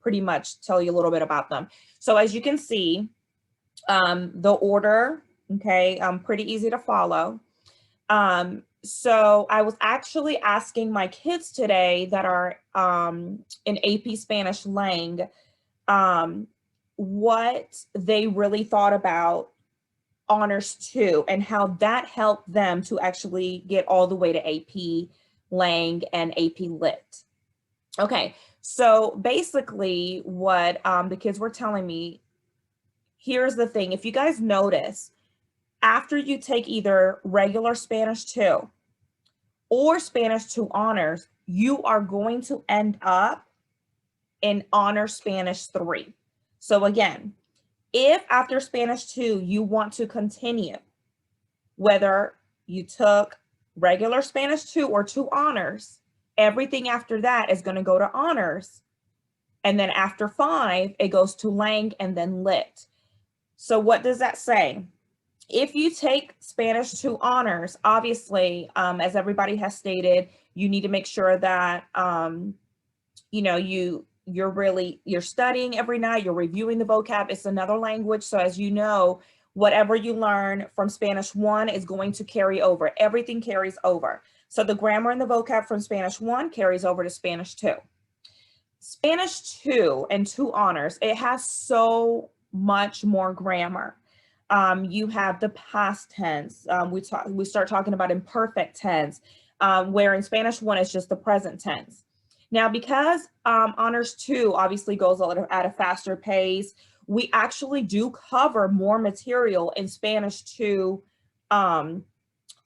pretty much tell you a little bit about them. So as you can see, the order, okay, pretty easy to follow. So I was actually asking my kids today that are in AP Spanish Lang, what they really thought about Honors 2 and how that helped them to actually get all the way to AP Lang and AP Lit. Okay, so basically what the kids were telling me, here's the thing. If you guys notice, after you take either regular Spanish 2 or Spanish 2 honors, you are going to end up in Honor Spanish 3. So again, if after Spanish 2, you want to continue, whether you took regular Spanish 2 or 2 honors, everything after that is going to go to honors. And then after 5, it goes to Lang and then Lit. So what does that say? If you take Spanish 2 honors, obviously, as everybody has stated, you need to make sure that, you know, you're studying every night, you're reviewing the vocab. It's another language. So as you know, whatever you learn from Spanish 1 is going to carry over. Everything carries over. So the grammar and the vocab from Spanish 1 carries over to Spanish 2. Spanish 2 and 2 honors, it has so much more grammar. You have the past tense. We start talking about imperfect tense, where in Spanish 1 it's just the present tense. Now, because Honors 2 obviously goes at a faster pace, we actually do cover more material in Spanish 2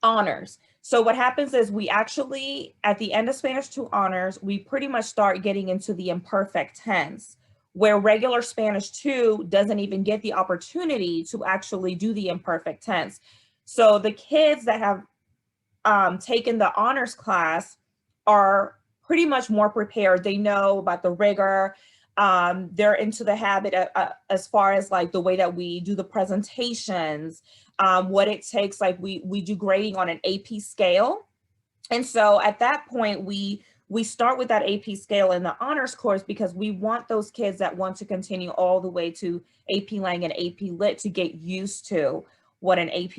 honors. So what happens is we actually, at the end of Spanish 2 honors, we pretty much start getting into the imperfect tense, where regular Spanish 2 doesn't even get the opportunity to actually do the imperfect tense. So the kids that have taken the honors class are pretty much more prepared. They know about the rigor. They're into the habit as far as like the way that we do the presentations, what it takes. Like we do grading on an AP scale. And so at that point, we start with that AP scale in the honors course because we want those kids that want to continue all the way to AP Lang and AP Lit to get used to what an AP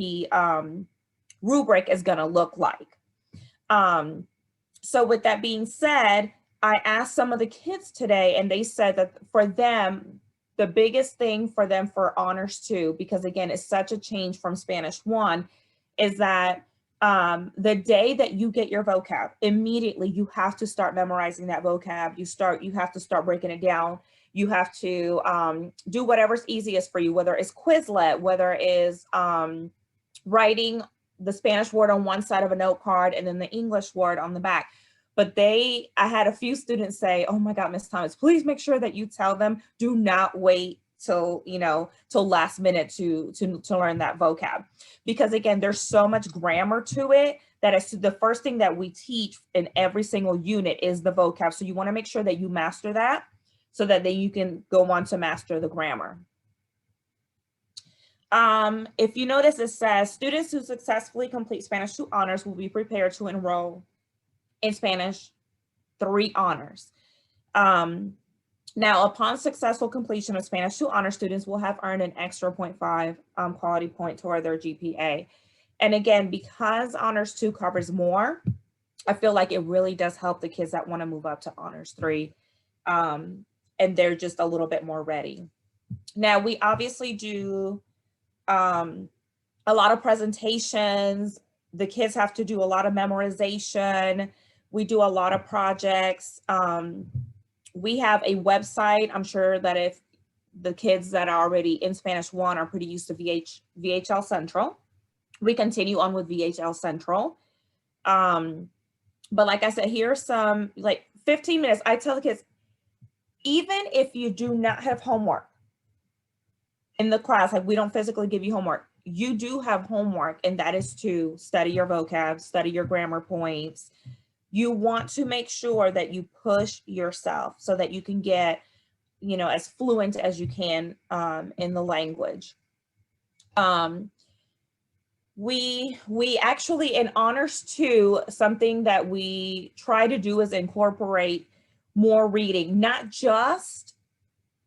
rubric is going to look like. So with that being said, I asked some of the kids today, and they said that for them, the biggest thing for them for honors 2, because again, it's such a change from Spanish 1, is that the day that you get your vocab, immediately you have to start memorizing that vocab. You have to start breaking it down. You have to do whatever's easiest for you, whether it's Quizlet, whether it's writing the Spanish word on one side of a note card and then the English word on the back. But I had a few students say, oh my God, Miss Thomas, please make sure that you tell them, do not wait till last minute to learn that vocab. Because again, there's so much grammar to it that it's the first thing that we teach in every single unit is the vocab. So you want to make sure that you master that so that then you can go on to master the grammar. If you notice, it says students who successfully complete Spanish 2 honors will be prepared to enroll in Spanish 3 honors. Now, upon successful completion of Spanish 2 honor, students will have earned an extra 0.5 quality point toward their GPA. And again, because honors 2 covers more, I feel like it really does help the kids that want to move up to honors 3. And they're just a little bit more ready. Now, we obviously do a lot of presentations. The kids have to do a lot of memorization. We do a lot of projects. We have a website. I'm sure that if the kids that are already in Spanish 1 are pretty used to VHL Central, we continue on with VHL Central. But like I said, here's some, like 15 minutes. I tell the kids, even if you do not have homework in the class, like we don't physically give you homework, you do have homework, and that is to study your vocab, study your grammar points. You want to make sure that you push yourself so that you can get, as fluent as you can in the language. We actually, in honors 2, something that we try to do is incorporate more reading, not just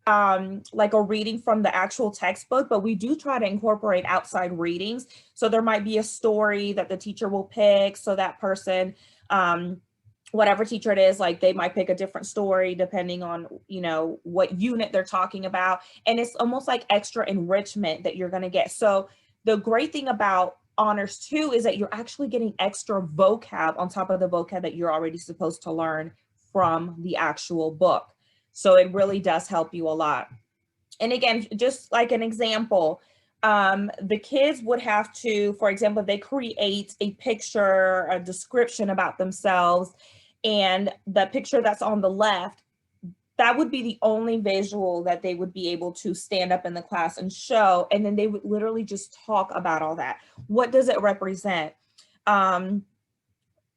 like a reading from the actual textbook, but we do try to incorporate outside readings. So there might be a story that the teacher will pick. So that person, whatever teacher it is, like they might pick a different story depending on, what unit they're talking about. And it's almost like extra enrichment that you're going to get. So the great thing about honors 2 is that you're actually getting extra vocab on top of the vocab that you're already supposed to learn from the actual book. So it really does help you a lot. And again, just like an example, the kids would have to, for example, they create a picture, a description about themselves, and the picture that's on the left, that would be the only visual that they would be able to stand up in the class and show. And then they would literally just talk about all that. What does it represent?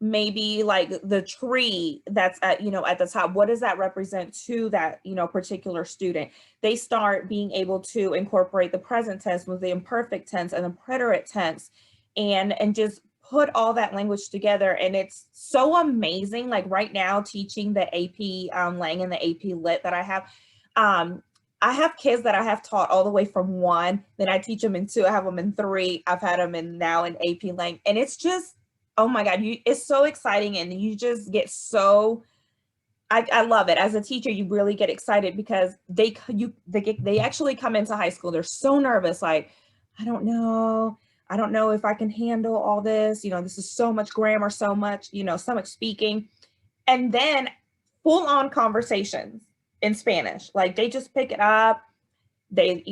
Maybe like the tree that's at the top, what does that represent to that, particular student? They start being able to incorporate the present tense with the imperfect tense and the preterite tense and just put all that language together. And it's so amazing. Like right now teaching the AP Lang and the AP Lit that I have kids that I have taught all the way from 1, then I teach them in 2, I have them in 3, I've had them in now in AP Lang, and it's just, oh my God, it's so exciting, and you just get so, I love it. As a teacher, you really get excited because they actually come into high school, they're so nervous, like, I don't know if I can handle all this, this is so much grammar, so much speaking, and then full on conversations in Spanish. Like they just pick it up. They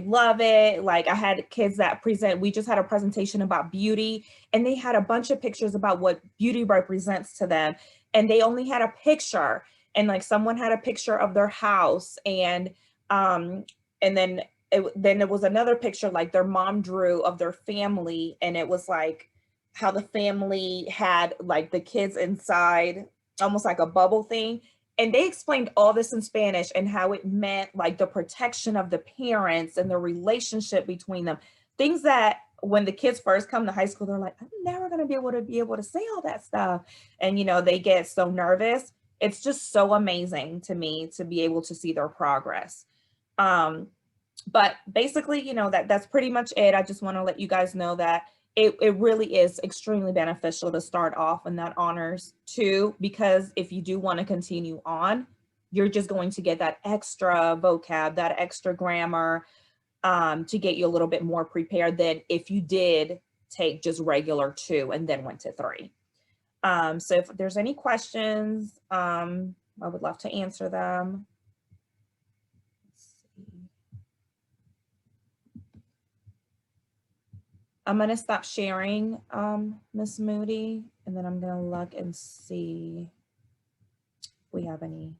love it. Like I had kids that we just had a presentation about beauty, and they had a bunch of pictures about what beauty represents to them. And they only had a picture, and like someone had a picture of their house, and then there was another picture like their mom drew of their family, and it was like how the family had like the kids inside, almost like a bubble thing. And they explained all this in Spanish and how it meant like the protection of the parents and the relationship between them. Things that when the kids first come to high school, they're like, I'm never going to be able to say all that stuff. And, they get so nervous. It's just so amazing to me to be able to see their progress. But basically, that's pretty much it. I just want to let you guys know that it really is extremely beneficial to start off in that honors too, because if you do want to continue on, you're just going to get that extra vocab, that extra grammar, to get you a little bit more prepared than if you did take just regular 2 and then went to 3. So if there's any questions, I would love to answer them. Let's see. I'm gonna stop sharing, Miss Moody, and then I'm gonna look and see if we have any.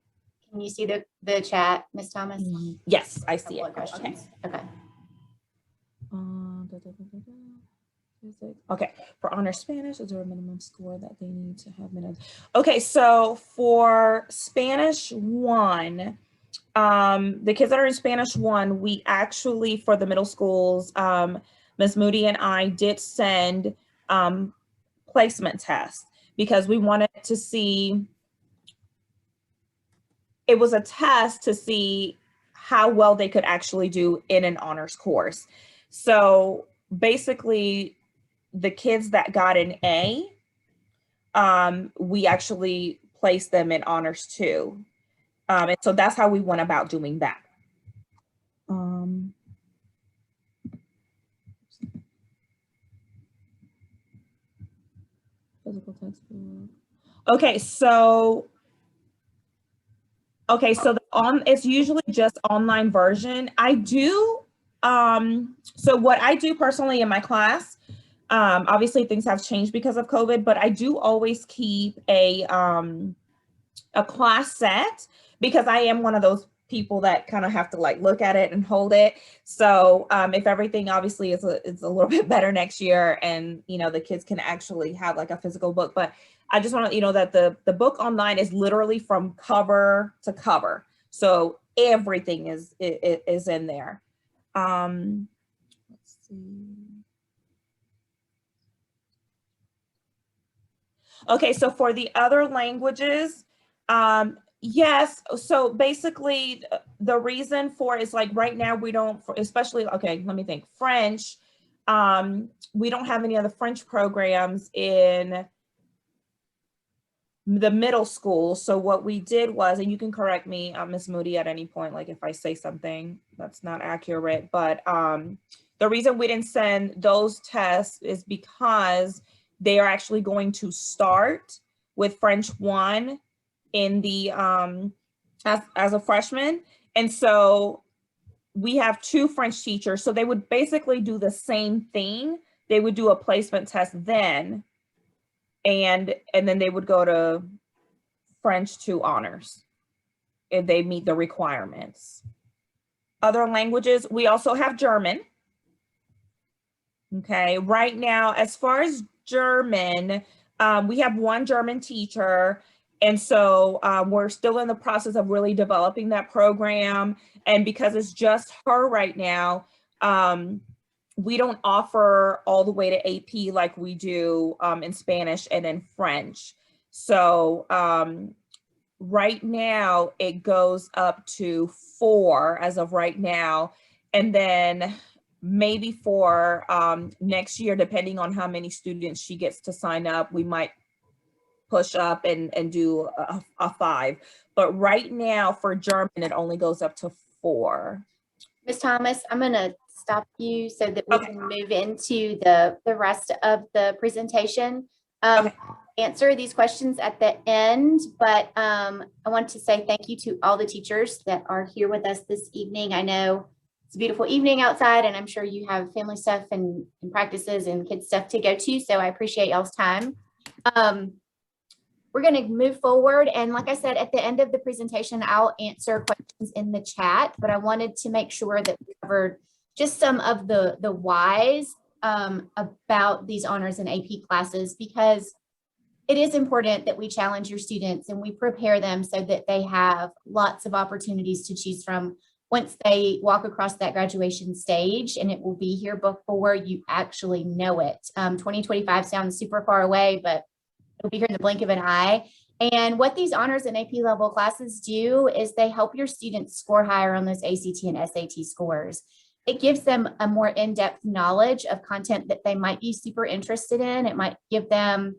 Can you see the chat, Ms. Thomas? Yes, I see Couple it. of questions. Okay. Okay, for honor Spanish, is there a minimum score that they need to have minutes? Okay, so for Spanish 1, the kids that are in Spanish 1, we actually, for the middle schools, Ms. Moody and I did send placement tests because we wanted to see, it was a test to see how well they could actually do in an honors course. So basically, the kids that got an A, we actually placed them in honors 2. And so that's how we went about doing that. Physical textbook. Okay, so it's usually just online version. I do, so what I do personally in my class, obviously things have changed because of COVID, but I do always keep a class set because I am one of those people that kind of have to like look at it and hold it. So if everything obviously is a little bit better next year and, you know, the kids can actually have like a physical book, but I just want to, you know, that the book online is literally from cover to cover. So everything is in there. Let's see. Okay, so for the other languages, yes. So basically the reason for is like right now we don't, especially, okay, let me think. French, we don't have any other French programs in the middle school. So what we did was, and you can correct me, Ms. Moody, at any point, like if I say something that's not accurate, but the reason we didn't send those tests is because they are actually going to start with French 1 in the as a freshman. And so we have 2 French teachers. So they would basically do the same thing. They would do a placement test then, and then they would go to French 2 honors if they meet the requirements. Other languages, we also have German. Okay, right now, as far as German, we have 1 German teacher. And so we're still in the process of really developing that program. And because it's just her right now, we don't offer all the way to AP like we do in Spanish and in French. So right now it goes up to 4 as of right now. And then maybe for next year, depending on how many students she gets to sign up, we might push up and do a 5. But right now for German, it only goes up to 4. Ms. Thomas, I'm going to stop you so that we can move into the rest of the presentation. Answer these questions at the end, but I want to say thank you to all the teachers that are here with us this evening. I know it's a beautiful evening outside, and I'm sure you have family stuff and practices and kids stuff to go to, so I appreciate y'all's time. We're going to move forward, and like I said, at the end of the presentation, I'll answer questions in the chat, but I wanted to make sure that we covered just some of the whys about these honors and AP classes, because it is important that we challenge your students and we prepare them so that they have lots of opportunities to choose from once they walk across that graduation stage, and it will be here before you actually know it. 2025 sounds super far away, but it'll be here in the blink of an eye. And what these honors and AP level classes do is they help your students score higher on those ACT and SAT scores. it gives them a more in-depth knowledge of content that they might be super interested in. It might give them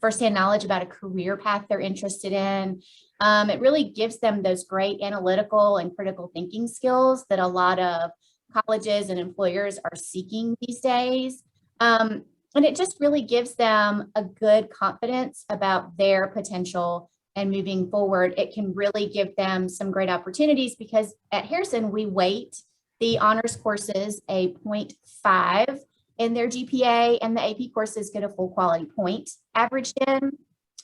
firsthand knowledge about a career path they're interested in. It really gives them those great analytical and critical thinking skills that a lot of colleges and employers are seeking these days. And it just really gives them a good confidence about their potential and moving forward. It can really give them some great opportunities because at Harrison, we weight the honors courses a 0.5 in their GPA, and the AP courses get a full quality point averaged in.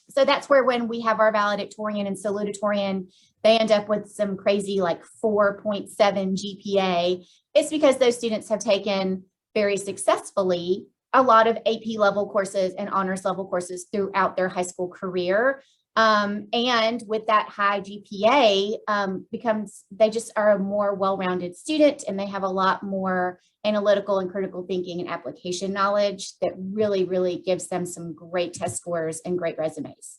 So that's where when we have our valedictorian and salutatorian, they end up with some crazy like 4.7 GPA. It's because those students have taken very successfully a lot of AP level courses and honors level courses throughout their high school career. And with that high GPA, they just are a more well-rounded student, and they have a lot more analytical and critical thinking and application knowledge that really, really gives them some great test scores and great resumes.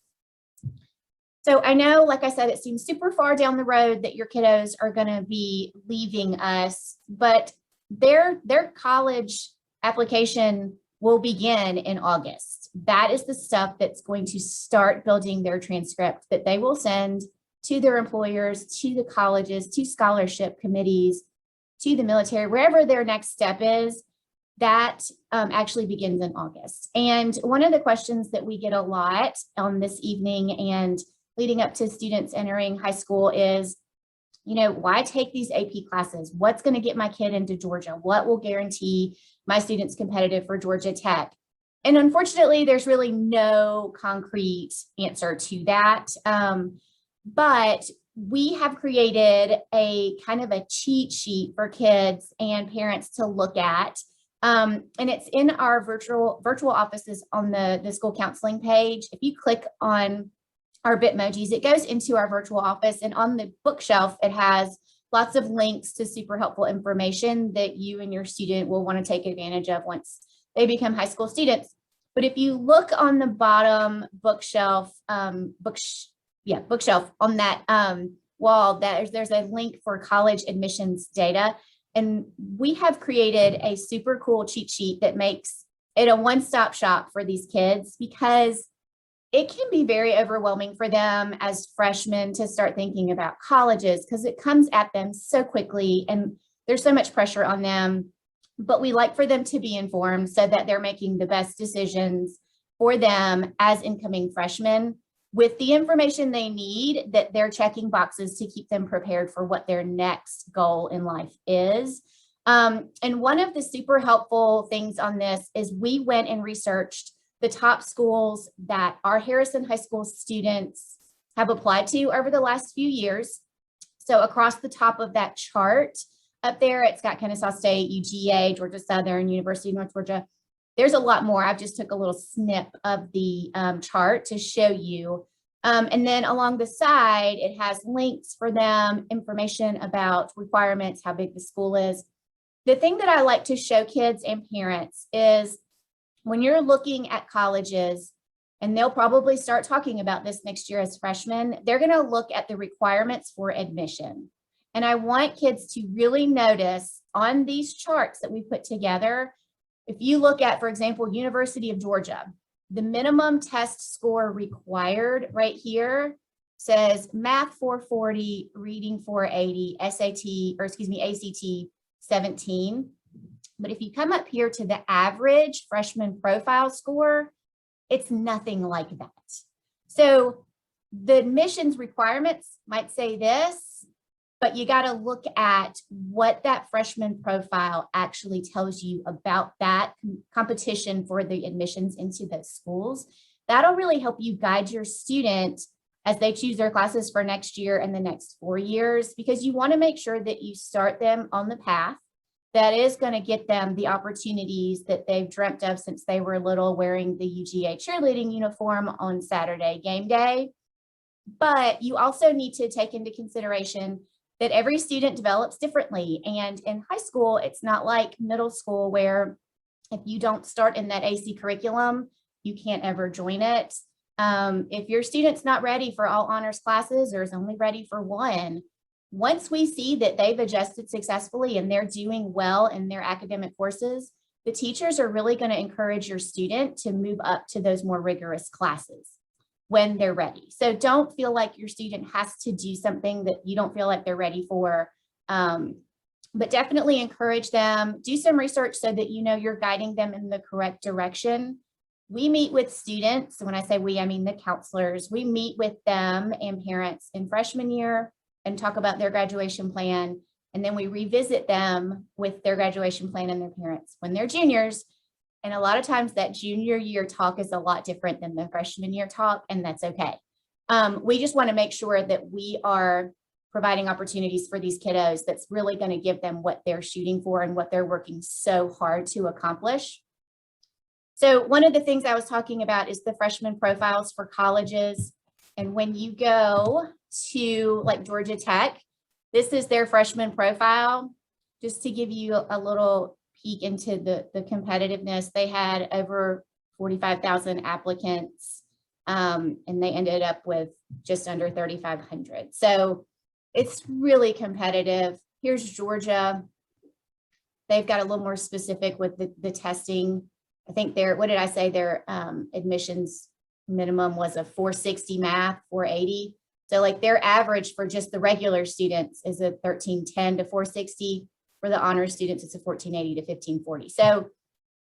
So I know, like I said, it seems super far down the road that your kiddos are going to be leaving us, but their college application will begin in August. That is the stuff that's going to start building their transcript that they will send to their employers, to the colleges, to scholarship committees, to the military, wherever their next step is. That actually begins in August. And one of the questions that we get a lot on this evening and leading up to students entering high school is, why take these AP classes? What's going to get my kid into Georgia? What will guarantee my students competitive for Georgia Tech? And unfortunately, there's really no concrete answer to that. But we have created a kind of a cheat sheet for kids and parents to look at. And it's in our virtual offices on the school counseling page. If you click on our Bitmojis, it goes into our virtual office, and on the bookshelf, it has lots of links to super helpful information that you and your student will want to take advantage of once they become high school students. But if you look on the bottom bookshelf, bookshelf on that wall, there's a link for college admissions data. And we have created a super cool cheat sheet that makes it a one-stop shop for these kids, because it can be very overwhelming for them as freshmen to start thinking about colleges, because it comes at them so quickly and there's so much pressure on them. But we like for them to be informed so that they're making the best decisions for them as incoming freshmen with the information they need, that they're checking boxes to keep them prepared for what their next goal in life is. And one of the super helpful things on this is we went and researched the top schools that our Harrison High School students have applied to over the last few years. So across the top of that chart up there, it's got Kennesaw State, UGA, Georgia Southern, University of North Georgia. There's a lot more. I've just took a little snip of the chart to show you. And then along the side, it has links for them, information about requirements, how big the school is. The thing that I like to show kids and parents is when you're looking at colleges, and they'll probably start talking about this next year as freshmen, they're going to look at the requirements for admission. And I want kids to really notice on these charts that we put together, if you look at, for example, University of Georgia, the minimum test score required right here says math 440, reading 480, ACT 17. But if you come up here to the average freshman profile score, it's nothing like that. So the admissions requirements might say this, but you got to look at what that freshman profile actually tells you about that competition for the admissions into those schools. That'll really help you guide your student as they choose their classes for next year and the next 4 years, because you want to make sure that you start them on the path that is going to get them the opportunities that they've dreamt of since they were little, wearing the UGA cheerleading uniform on Saturday game day. But you also need to take into consideration that every student develops differently. And in high school, it's not like middle school where if you don't start in that AC curriculum, you can't ever join it. If your student's not ready for all honors classes or is only ready for one, Once we see that they've adjusted successfully and they're doing well in their academic courses, the teachers are really going to encourage your student to move up to those more rigorous classes when they're ready. So don't feel like your student has to do something that you don't feel like they're ready for. But definitely encourage them, do some research so that you know you're guiding them in the correct direction. We meet with students, and when I say we, I mean the counselors. We meet with them and parents in freshman year and talk about their graduation plan. And then we revisit them with their graduation plan and their parents when they're juniors. And a lot of times that junior year talk is a lot different than the freshman year talk, and that's okay. We just want to make sure that we are providing opportunities for these kiddos that's really going to give them what they're shooting for and what they're working so hard to accomplish. So one of the things I was talking about is the freshman profiles for colleges. And when you go to like Georgia Tech, this is their freshman profile. Just to give you a little peek into the competitiveness, they had over 45,000 applicants, and they ended up with just under 3,500. So it's really competitive. Here's Georgia. They've got a little more specific with the testing. I think what did I say? Their admissions minimum was a 460 math, 480. So like their average for just the regular students is a 1310 to 460. For the honors students, it's a 1480 to 1540. So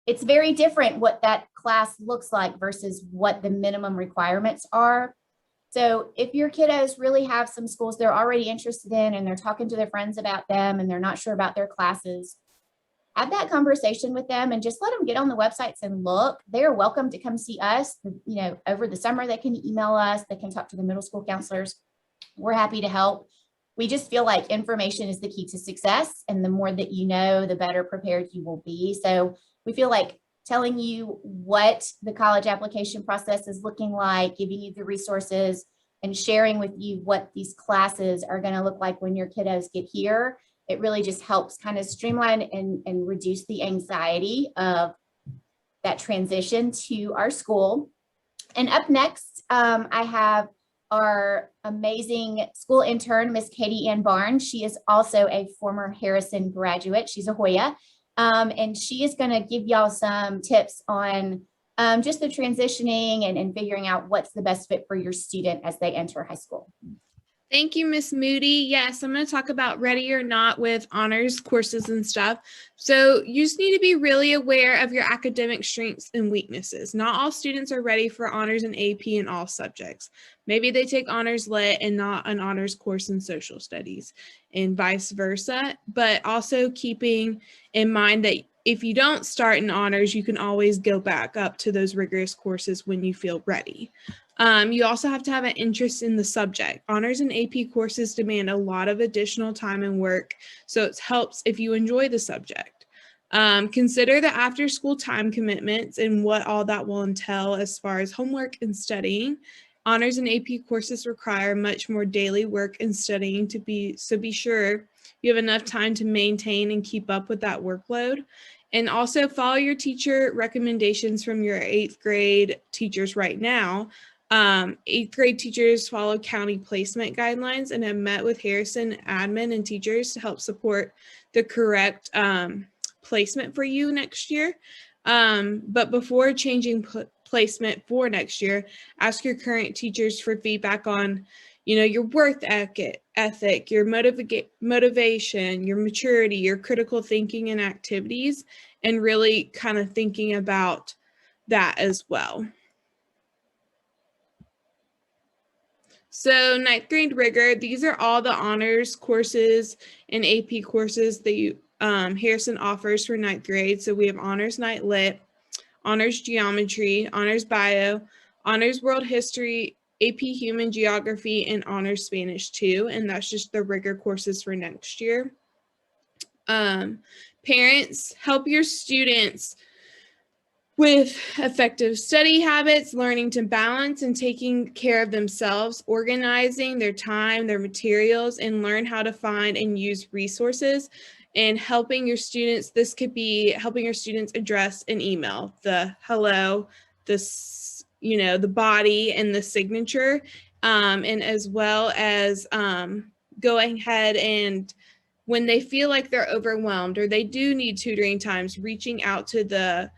it's very different what that class looks like versus what the minimum requirements are. So if your kiddos really have some schools they're already interested in and they're talking to their friends about them and they're not sure about their classes, have that conversation with them and just let them get on the websites and look. They're welcome to come see us. You know, over the summer, they can email us. They can talk to the middle school counselors. We're happy to help. We just feel like information is the key to success. And the more that you know, the better prepared you will be. So we feel like telling you what the college application process is looking like, giving you the resources, and sharing with you what these classes are going to look like when your kiddos get here. It really just helps kind of streamline and reduce the anxiety of that transition to our school. And up next, I have our amazing school intern, Miss Katie Ann Barnes. She is also a former Harrison graduate. She's a Hoya. And she is going to give y'all some tips on just the transitioning and figuring out what's the best fit for your student as they enter high school. Thank you, Miss Moody. Yes, I'm going to talk about ready or not with honors courses and stuff. So you just need to be really aware of your academic strengths and weaknesses. Not all students are ready for honors and AP in all subjects. Maybe they take honors lit and not an honors course in social studies and vice versa, but also keeping in mind that if you don't start in honors, you can always go back up to those rigorous courses when you feel ready. You also have to have an interest in the subject. Honors and AP courses demand a lot of additional time and work, so it helps if you enjoy the subject. Consider the after-school time commitments and what all that will entail as far as homework and studying. Honors and AP courses require much more daily work and studying so be sure you have enough time to maintain and keep up with that workload. And also follow your teacher recommendations from your 8th grade teachers right now. 8th grade teachers follow county placement guidelines and have met with Harrison admin and teachers to help support the correct placement for you next year. But before changing placement for next year, ask your current teachers for feedback on, your work ethic, your motivation, your maturity, your critical thinking and activities, and really kind of thinking about that as well. So 9th grade rigor, these are all the honors courses and AP courses that Harrison offers for 9th grade. So we have honors night lit, honors geometry, honors bio, honors world history, AP human geography, and honors Spanish 2. And that's just the rigor courses for next year. Parents, help your students with effective study habits, learning to balance and taking care of themselves, organizing their time, their materials, and learn how to find and use resources, and helping your students. This could be helping your students address an email, the hello, the body and the signature, and as well as going ahead and when they feel like they're overwhelmed or they do need tutoring times, reaching out to the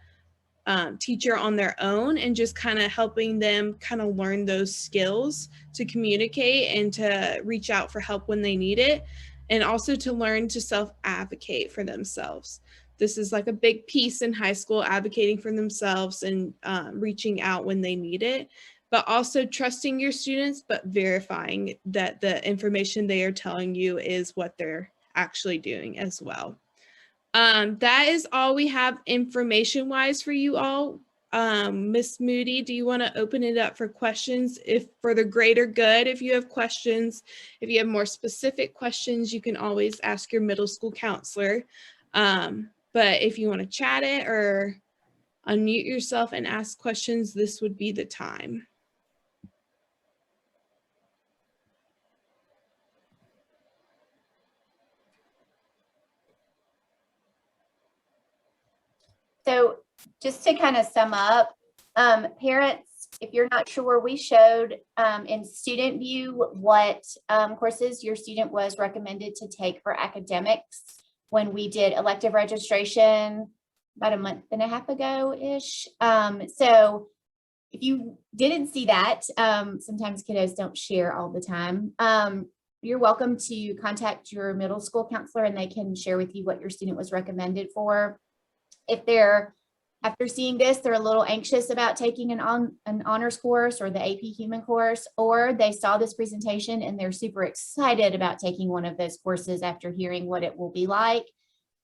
teacher on their own and just kind of helping them kind of learn those skills to communicate and to reach out for help when they need it, and also to learn to self-advocate for themselves. This is like a big piece in high school, advocating for themselves and reaching out when they need it, but also trusting your students, but verifying that the information they are telling you is what they're actually doing as well. That is all we have information wise for you all. Miss Moody, do you want to open it up for questions? If for the greater good, if you have questions, if you have more specific questions, you can always ask your middle school counselor. But if you want to chat it or unmute yourself and ask questions, this would be the time. So just to kind of sum up, parents, if you're not sure, we showed in student view what courses your student was recommended to take for academics when we did elective registration about a month and a half ago-ish. So if you didn't see that, sometimes kiddos don't share all the time. You're welcome to contact your middle school counselor and they can share with you what your student was recommended for. If they're, after seeing this, they're a little anxious about taking an honors course or the AP Human course, or they saw this presentation and they're super excited about taking one of those courses after hearing what it will be like,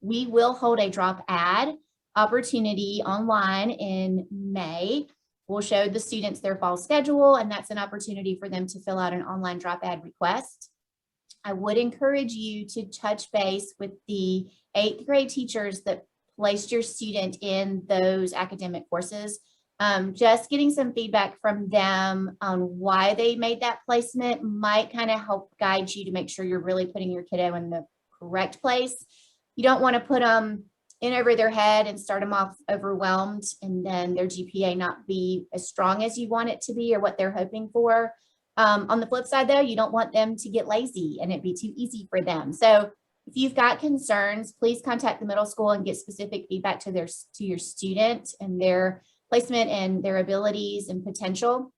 we will hold a drop ad opportunity online in May. We'll show the students their fall schedule, and that's an opportunity for them to fill out an online drop ad request. I would encourage you to touch base with the 8th grade teachers that placed your student in those academic courses. Just getting some feedback from them on why they made that placement might kind of help guide you to make sure you're really putting your kiddo in the correct place. You don't want to put them in over their head and start them off overwhelmed and then their GPA not be as strong as you want it to be or what they're hoping for. On the flip side though, you don't want them to get lazy and it be too easy for them. So if you've got concerns, please contact the middle school and get specific feedback to your student and their placement and their abilities and potential.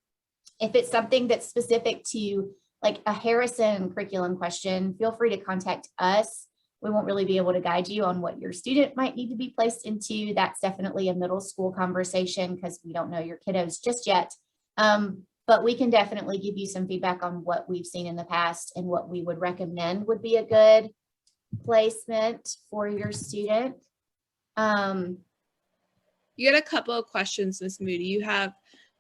If it's something that's specific to like a Harrison curriculum question, feel free to contact us. We won't really be able to guide you on what your student might need to be placed into. That's definitely a middle school conversation because we don't know your kiddos just yet. But we can definitely give you some feedback on what we've seen in the past and what we would recommend would be a good placement for your student. You got a couple of questions, Ms. Moody. You have,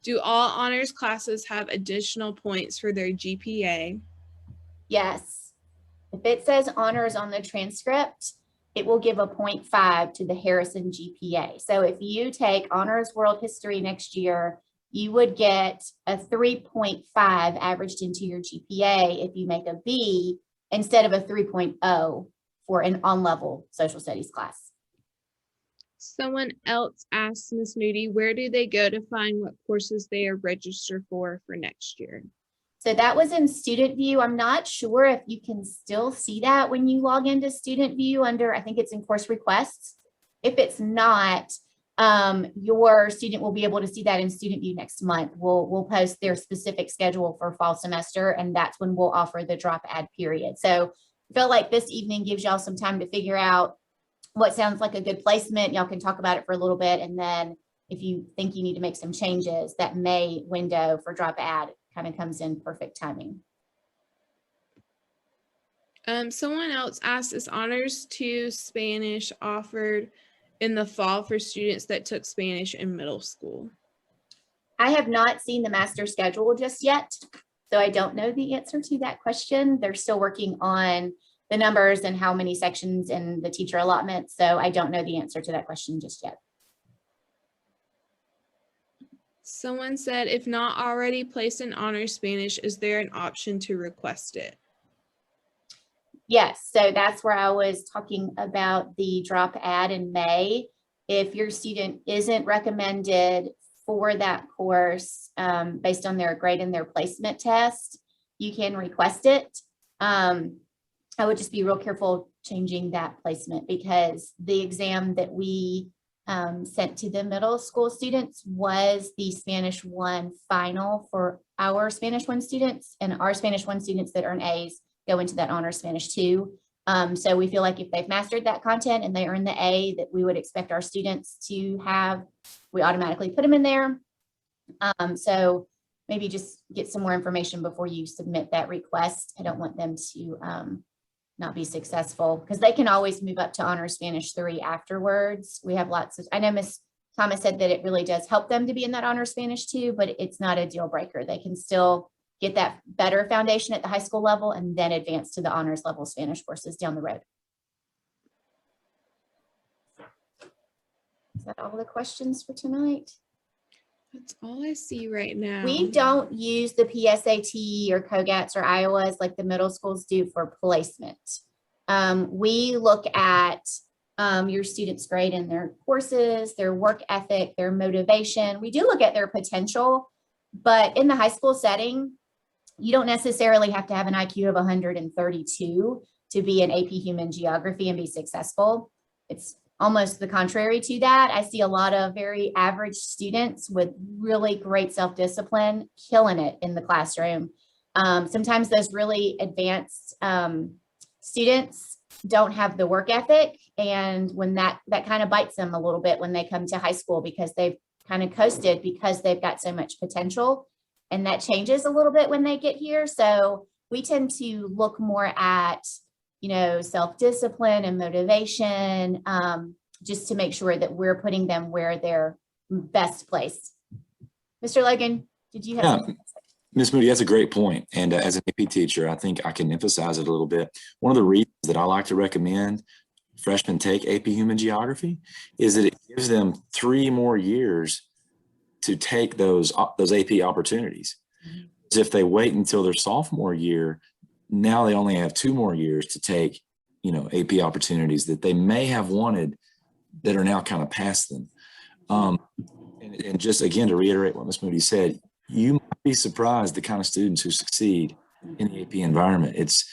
do all honors classes have additional points for their GPA? Yes. If it says honors on the transcript, it will give a 0.5 to the Harrison GPA. So if you take honors world history next year, you would get a 3.5 averaged into your GPA if you make a B instead of a 3.0 for an on-level social studies class. Someone else asked Ms. Moody, where do they go to find what courses they are registered for next year? So that was in Student View. I'm not sure if you can still see that when you log into Student View under, I think it's in course requests. If it's not, your student will be able to see that in Student View next month. We'll post their specific schedule for fall semester, and that's when we'll offer the drop ad period. So I feel like this evening gives y'all some time to figure out what sounds like a good placement. Y'all can talk about it for a little bit, and then if you think you need to make some changes, that May window for drop ad kind of comes in perfect timing. Someone else asked, is Honors 2 Spanish offered in the fall for students that took Spanish in middle school? I have not seen the master schedule just yet, so I don't know the answer to that question. They're still working on the numbers and how many sections and the teacher allotment, so I don't know the answer to that question just yet. Someone said, if not already placed in Honors Spanish, is there an option to request it? Yes, so that's where I was talking about the drop ad in May. If your student isn't recommended for that course based on their grade and their placement test, you can request it. I would just be real careful changing that placement, because the exam that we sent to the middle school students was the Spanish 1 final for our Spanish 1 students, and our Spanish 1 students that earn A's go into that honors Spanish 2. So we feel like if they've mastered that content and they earn the A, that we would expect our students to have, we automatically put them in there. So maybe just get some more information before you submit that request. I don't want them to not be successful, because they can always move up to honors Spanish 3 afterwards. We have lots of, I know Ms. Thomas said that it really does help them to be in that honors Spanish 2, but it's not a deal breaker. They can still get that better foundation at the high school level and then advance to the honors level Spanish courses down the road. Is that all the questions for tonight? That's all I see right now. We don't use the PSAT or COGATs or Iowas like the middle schools do for placement. We look at your students' grade in their courses, their work ethic, their motivation. We do look at their potential, but in the high school setting, you don't necessarily have to have an IQ of 132 to be an AP Human Geography and be successful. It's almost the contrary to that. I see a lot of very average students with really great self-discipline, killing it in the classroom. Sometimes those really advanced students don't have the work ethic, and when that kind of bites them a little bit when they come to high school, because they've kind of coasted because they've got so much potential, and that changes a little bit when they get here. So we tend to look more at, you know, self-discipline and motivation, just to make sure that we're putting them where they're best placed. Mr. Logan, did you have something? Ms. Moody, that's a great point. And as an AP teacher, I think I can emphasize it a little bit. One of the reasons that I like to recommend freshmen take AP Human Geography is that it gives them 3 more years to take those AP opportunities. Mm-hmm. If they wait until their sophomore year, now they only have 2 more years to take, you know, AP opportunities that they may have wanted that are now kind of past them. And just again, to reiterate what Ms. Moody said, you might be surprised the kind of students who succeed in the AP environment. It's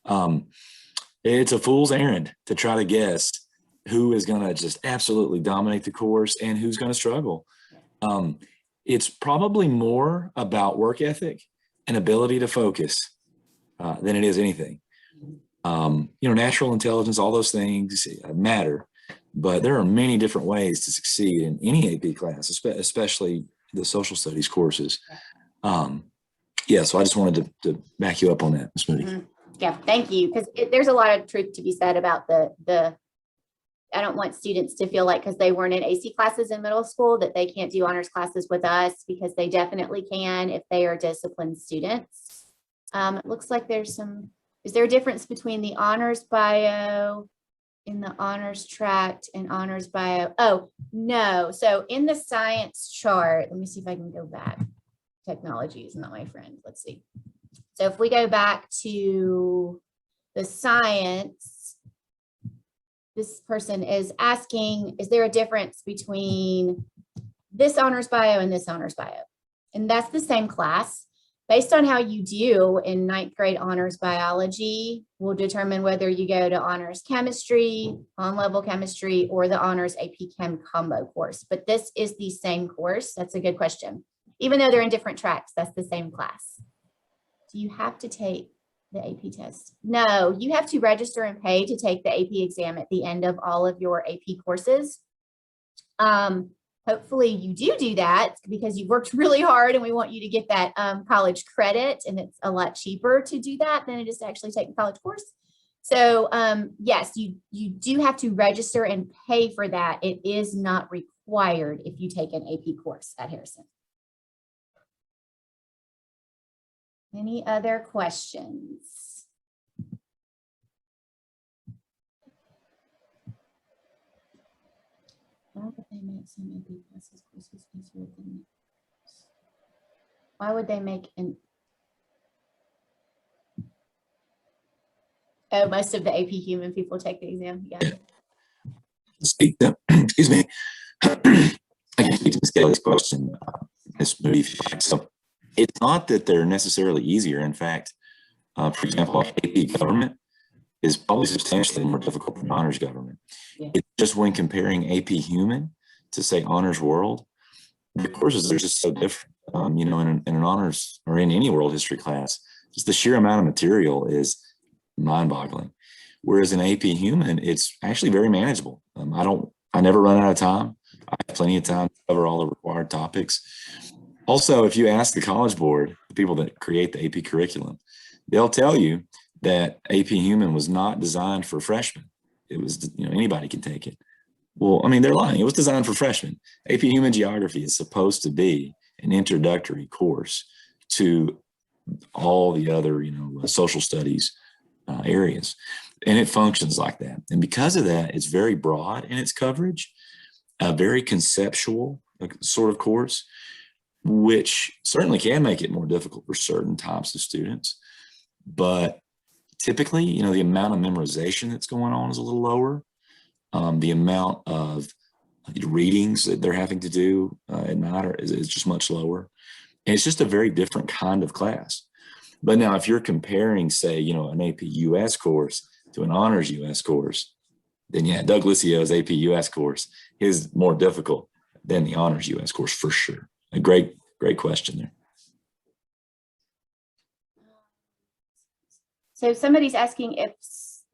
a fool's errand to try to guess who is going to just absolutely dominate the course and who's going to struggle. It's probably more about work ethic and ability to focus than it is anything. You know, natural intelligence, all those things matter, but there are many different ways to succeed in any AP class, especially the social studies courses. Yeah, so I just wanted to back you up on that, Ms. Moody. Mm-hmm. Yeah, thank you. Because there's a lot of truth to be said about the I don't want students to feel like because they weren't in AC classes in middle school that they can't do honors classes with us, because they definitely can if they are disciplined students. It looks like there's some, is there a difference between the honors bio in the honors tract and honors bio? Oh, no. So in the science chart, let me see if I can go back. Technology is not my friend. Let's see. So if we go back to the science, this person is asking, is there a difference between this honors bio and this honors bio? And that's the same class. Based on how you do in 9th grade honors biology will determine whether you go to honors chemistry, on-level chemistry, or the honors AP Chem combo course. But this is the same course. That's a good question. Even though they're in different tracks, that's the same class. Do you have to take the AP test? No, you have to register and pay to take the AP exam at the end of all of your AP courses. Hopefully you do that because you've worked really hard and we want you to get that college credit, and it's a lot cheaper to do that than it is to actually take the college course. So yes, you do have to register and pay for that. It is not required if you take an AP course at Harrison. Any other questions? Why would they make some AP classes courses easier than others? Why would they make an? Oh, most of the AP human people take the exam. Yeah. Excuse me. I can speak to the scale of this question, Ms. Moody. So it's not that they're necessarily easier. In fact, for example, AP government, is probably substantially more difficult than honors government. Yeah. It's just when comparing AP Human to say honors world, the courses are just so different. You know, in an honors or in any world history class, just the sheer amount of material is mind-boggling. Whereas in AP Human, it's actually very manageable. I never run out of time. I have plenty of time to cover all the required topics. Also, if you ask the College Board, the people that create the AP curriculum, they'll tell you that AP Human was not designed for freshmen. It was, you know, anybody can take it. Well, I mean, they're lying. It was designed for freshmen. AP Human Geography is supposed to be an introductory course to all the other, you know, social studies areas. And it functions like that. And because of that, it's very broad in its coverage, a very conceptual sort of course, which certainly can make it more difficult for certain types of students. But typically, you know, the amount of memorization that's going on is a little lower. The amount of readings that they're having to do at night is just much lower. And it's just a very different kind of class. But now if you're comparing, say, you know, an AP US course to an honors US course, then yeah, Doug Licio's AP US course is more difficult than the honors US course for sure. A great question there. So somebody's asking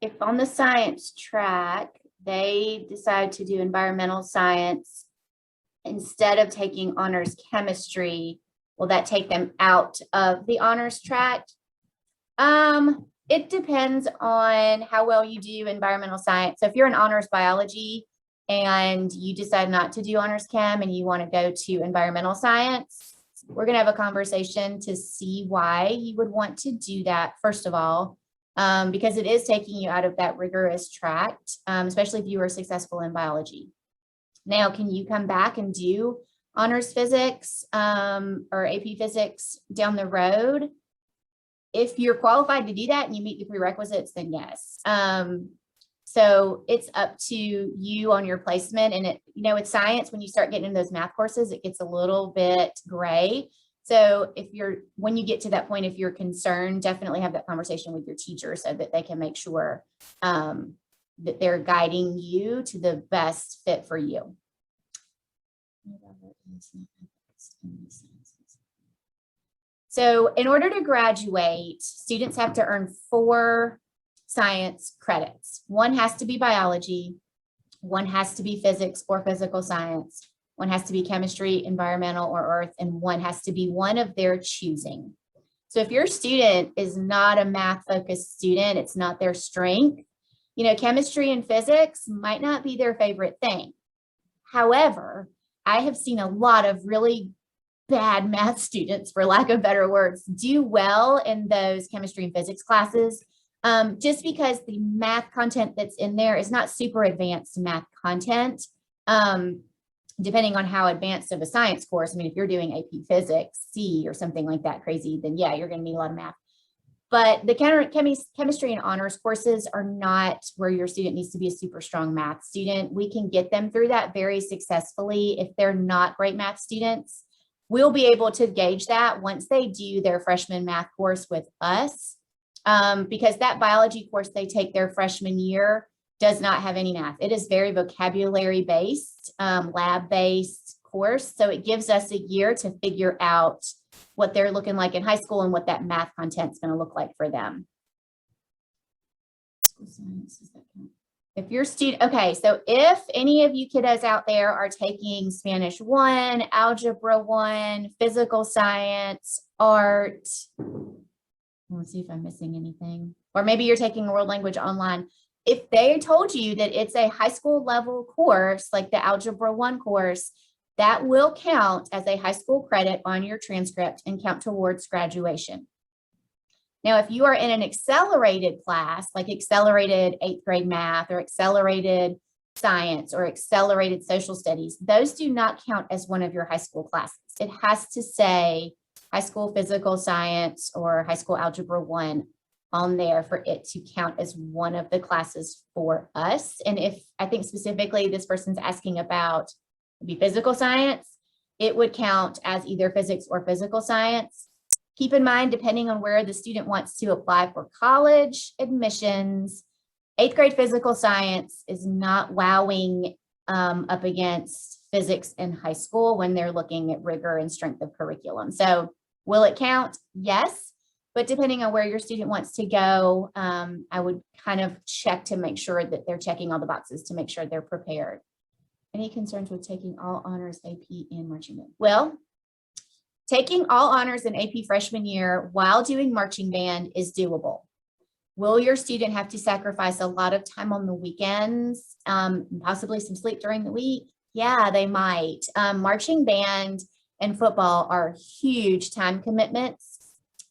if on the science track, they decide to do environmental science instead of taking honors chemistry, will that take them out of the honors track? It depends on how well you do environmental science. So if you're in honors biology and you decide not to do honors chem and you want to go to environmental science, we're going to have a conversation to see why you would want to do that, first of all, because it is taking you out of that rigorous track, especially if you were successful in biology. Now, can you come back and do honors physics or AP physics down the road? If you're qualified to do that and you meet the prerequisites, then yes. So it's up to you on your placement. And it, you know, with science, when you start getting in those math courses, it gets a little bit gray. So when you get to that point, if you're concerned, definitely have that conversation with your teacher so that they can make sure that they're guiding you to the best fit for you. So in order to graduate, students have to earn 4 science credits. 1 has to be biology, 1 has to be physics or physical science, 1 has to be chemistry, environmental, or earth, and 1 has to be one of their choosing. So if your student is not a math-focused student, it's not their strength, you know, chemistry and physics might not be their favorite thing. However, I have seen a lot of really bad math students, for lack of better words, do well in those chemistry and physics classes, just because the math content that's in there is not super advanced math content, depending on how advanced of a science course. I mean, if you're doing AP Physics C or something like that crazy, then yeah, you're going to need a lot of math. But the chemistry and honors courses are not where your student needs to be a super strong math student. We can get them through that very successfully if they're not great math students. We'll be able to gauge that once they do their freshman math course with us, because that biology course they take their freshman year does not have any math. It is very vocabulary based, lab based course. So it gives us a year to figure out what they're looking like in high school and what that math content is going to look like for them. If your student, okay, so if any of you kiddos out there are taking Spanish 1, Algebra 1, Physical Science, Art, let's see if I'm missing anything, or maybe you're taking a world language online. If they told you that it's a high school level course, like the Algebra 1 course, that will count as a high school credit on your transcript and count towards graduation. Now, if you are in an accelerated class, like accelerated 8th grade math or accelerated science or accelerated social studies, those do not count as one of your high school classes. It has to say high school physical science or high school algebra 1 on there for it to count as one of the classes for us. And if I think specifically this person's asking about maybe physical science, it would count as either physics or physical science. Keep in mind, depending on where the student wants to apply for college admissions, 8th grade physical science is not wowing up against physics in high school when they're looking at rigor and strength of curriculum. So will it count? Yes. But depending on where your student wants to go, I would kind of check to make sure that they're checking all the boxes to make sure they're prepared. Any concerns with taking all honors AP in marching band? Well, taking all honors in AP freshman year while doing marching band is doable. Will your student have to sacrifice a lot of time on the weekends, possibly some sleep during the week? Yeah, they might. Marching band and football are huge time commitments,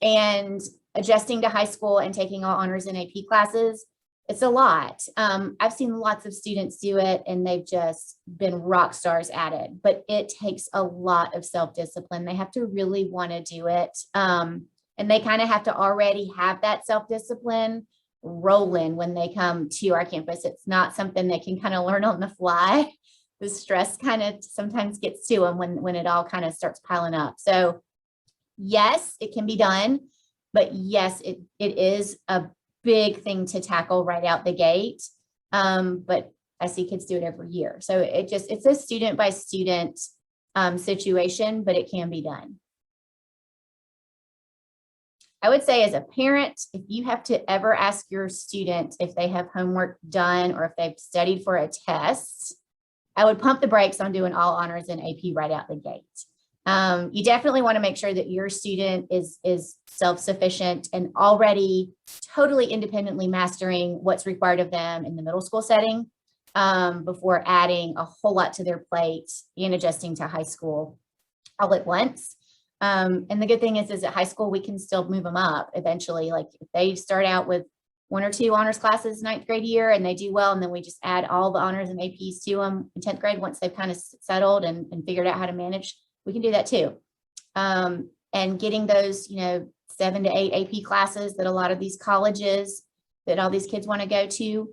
and adjusting to high school and taking all honors in AP classes, it's a lot. I've seen lots of students do it and they've just been rock stars at it, but it takes a lot of self-discipline. They have to really want to do it. And they kind of have to already have that self-discipline rolling when they come to our campus. It's not something they can kind of learn on the fly. The stress kind of sometimes gets to them when it all kind of starts piling up. So yes, it can be done, but yes, it is a big thing to tackle right out the gate. But I see kids do it every year. So it's a student by student situation, but it can be done. I would say as a parent, if you have to ever ask your student if they have homework done or if they've studied for a test, I would pump the brakes on doing all honors in AP right out the gate. You definitely want to make sure that your student is self-sufficient and already totally independently mastering what's required of them in the middle school setting before adding a whole lot to their plate and adjusting to high school all at once. And the good thing is at high school, we can still move them up eventually. Like if they start out with 1 or 2 honors classes 9th grade year and they do well, and then we just add all the honors and APs to them in 10th grade once they've kind of settled and figured out how to manage, we can do that too. And getting those, 7 to 8 AP classes that a lot of these colleges that all these kids want to go to.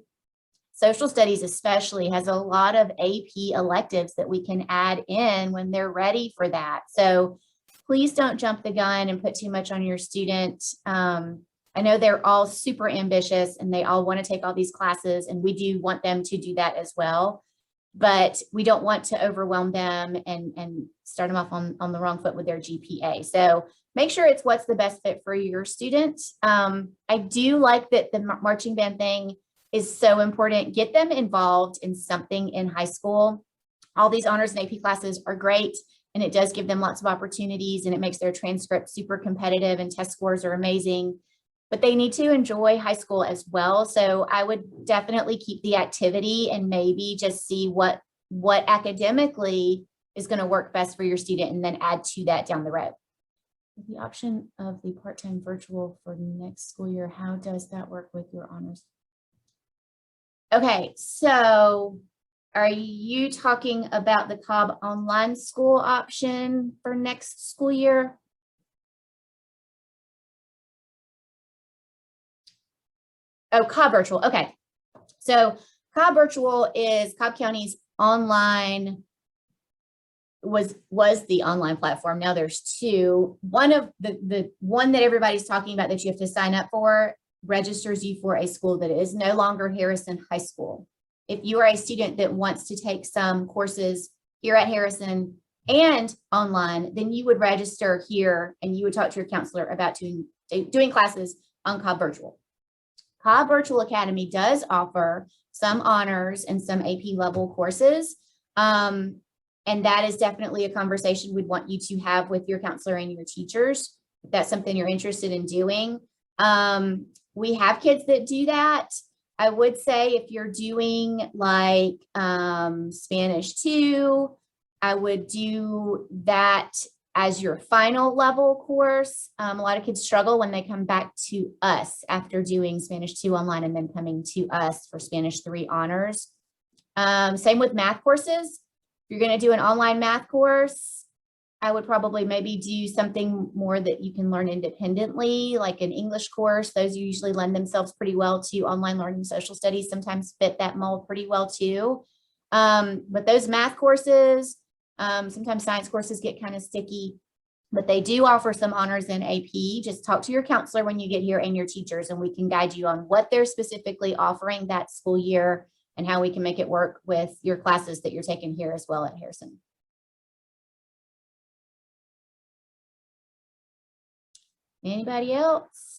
Social studies especially has a lot of AP electives that we can add in when they're ready for that. So please don't jump the gun and put too much on your student. I know they're all super ambitious and they all want to take all these classes, and we do want them to do that as well. But we don't want to overwhelm them and start them off on the wrong foot with their GPA. So make sure it's what's the best fit for your student. I do like that the marching band thing is so important. Get them involved in something in high school. All these honors and AP classes are great, and it does give them lots of opportunities, and it makes their transcript super competitive and test scores are amazing, but they need to enjoy high school as well. So I would definitely keep the activity and maybe just see what academically is going to work best for your student and then add to that down the road. The option of the part-time virtual for next school year, how does that work with your honors? Okay, so are you talking about the Cobb online school option for next school year? Oh, Cobb Virtual. Okay. So Cobb Virtual is Cobb County's online, was the online platform. Now there's 2. One of the one that everybody's talking about that you have to sign up for registers you for a school that is no longer Harrison High School. If you are a student that wants to take some courses here at Harrison and online, then you would register here and you would talk to your counselor about doing classes on Cobb Virtual. Cobb Virtual Academy does offer some honors and some AP level courses. And that is definitely a conversation we'd want you to have with your counselor and your teachers, if that's something you're interested in doing. We have kids that do that. I would say if you're doing like Spanish 2, I would do that as your final level course. A lot of kids struggle when they come back to us after doing Spanish 2 online and then coming to us for Spanish 3 honors. Same with math courses. If you're going to do an online math course, I would probably maybe do something more that you can learn independently, like an English course. Those usually lend themselves pretty well to online learning. Social studies sometimes fit that mold pretty well too. But those math courses, sometimes science courses get kind of sticky. But they do offer some honors in AP. Just talk to your counselor when you get here and your teachers, and we can guide you on what they're specifically offering that school year and how we can make it work with your classes that you're taking here as well at Harrison. Anybody else?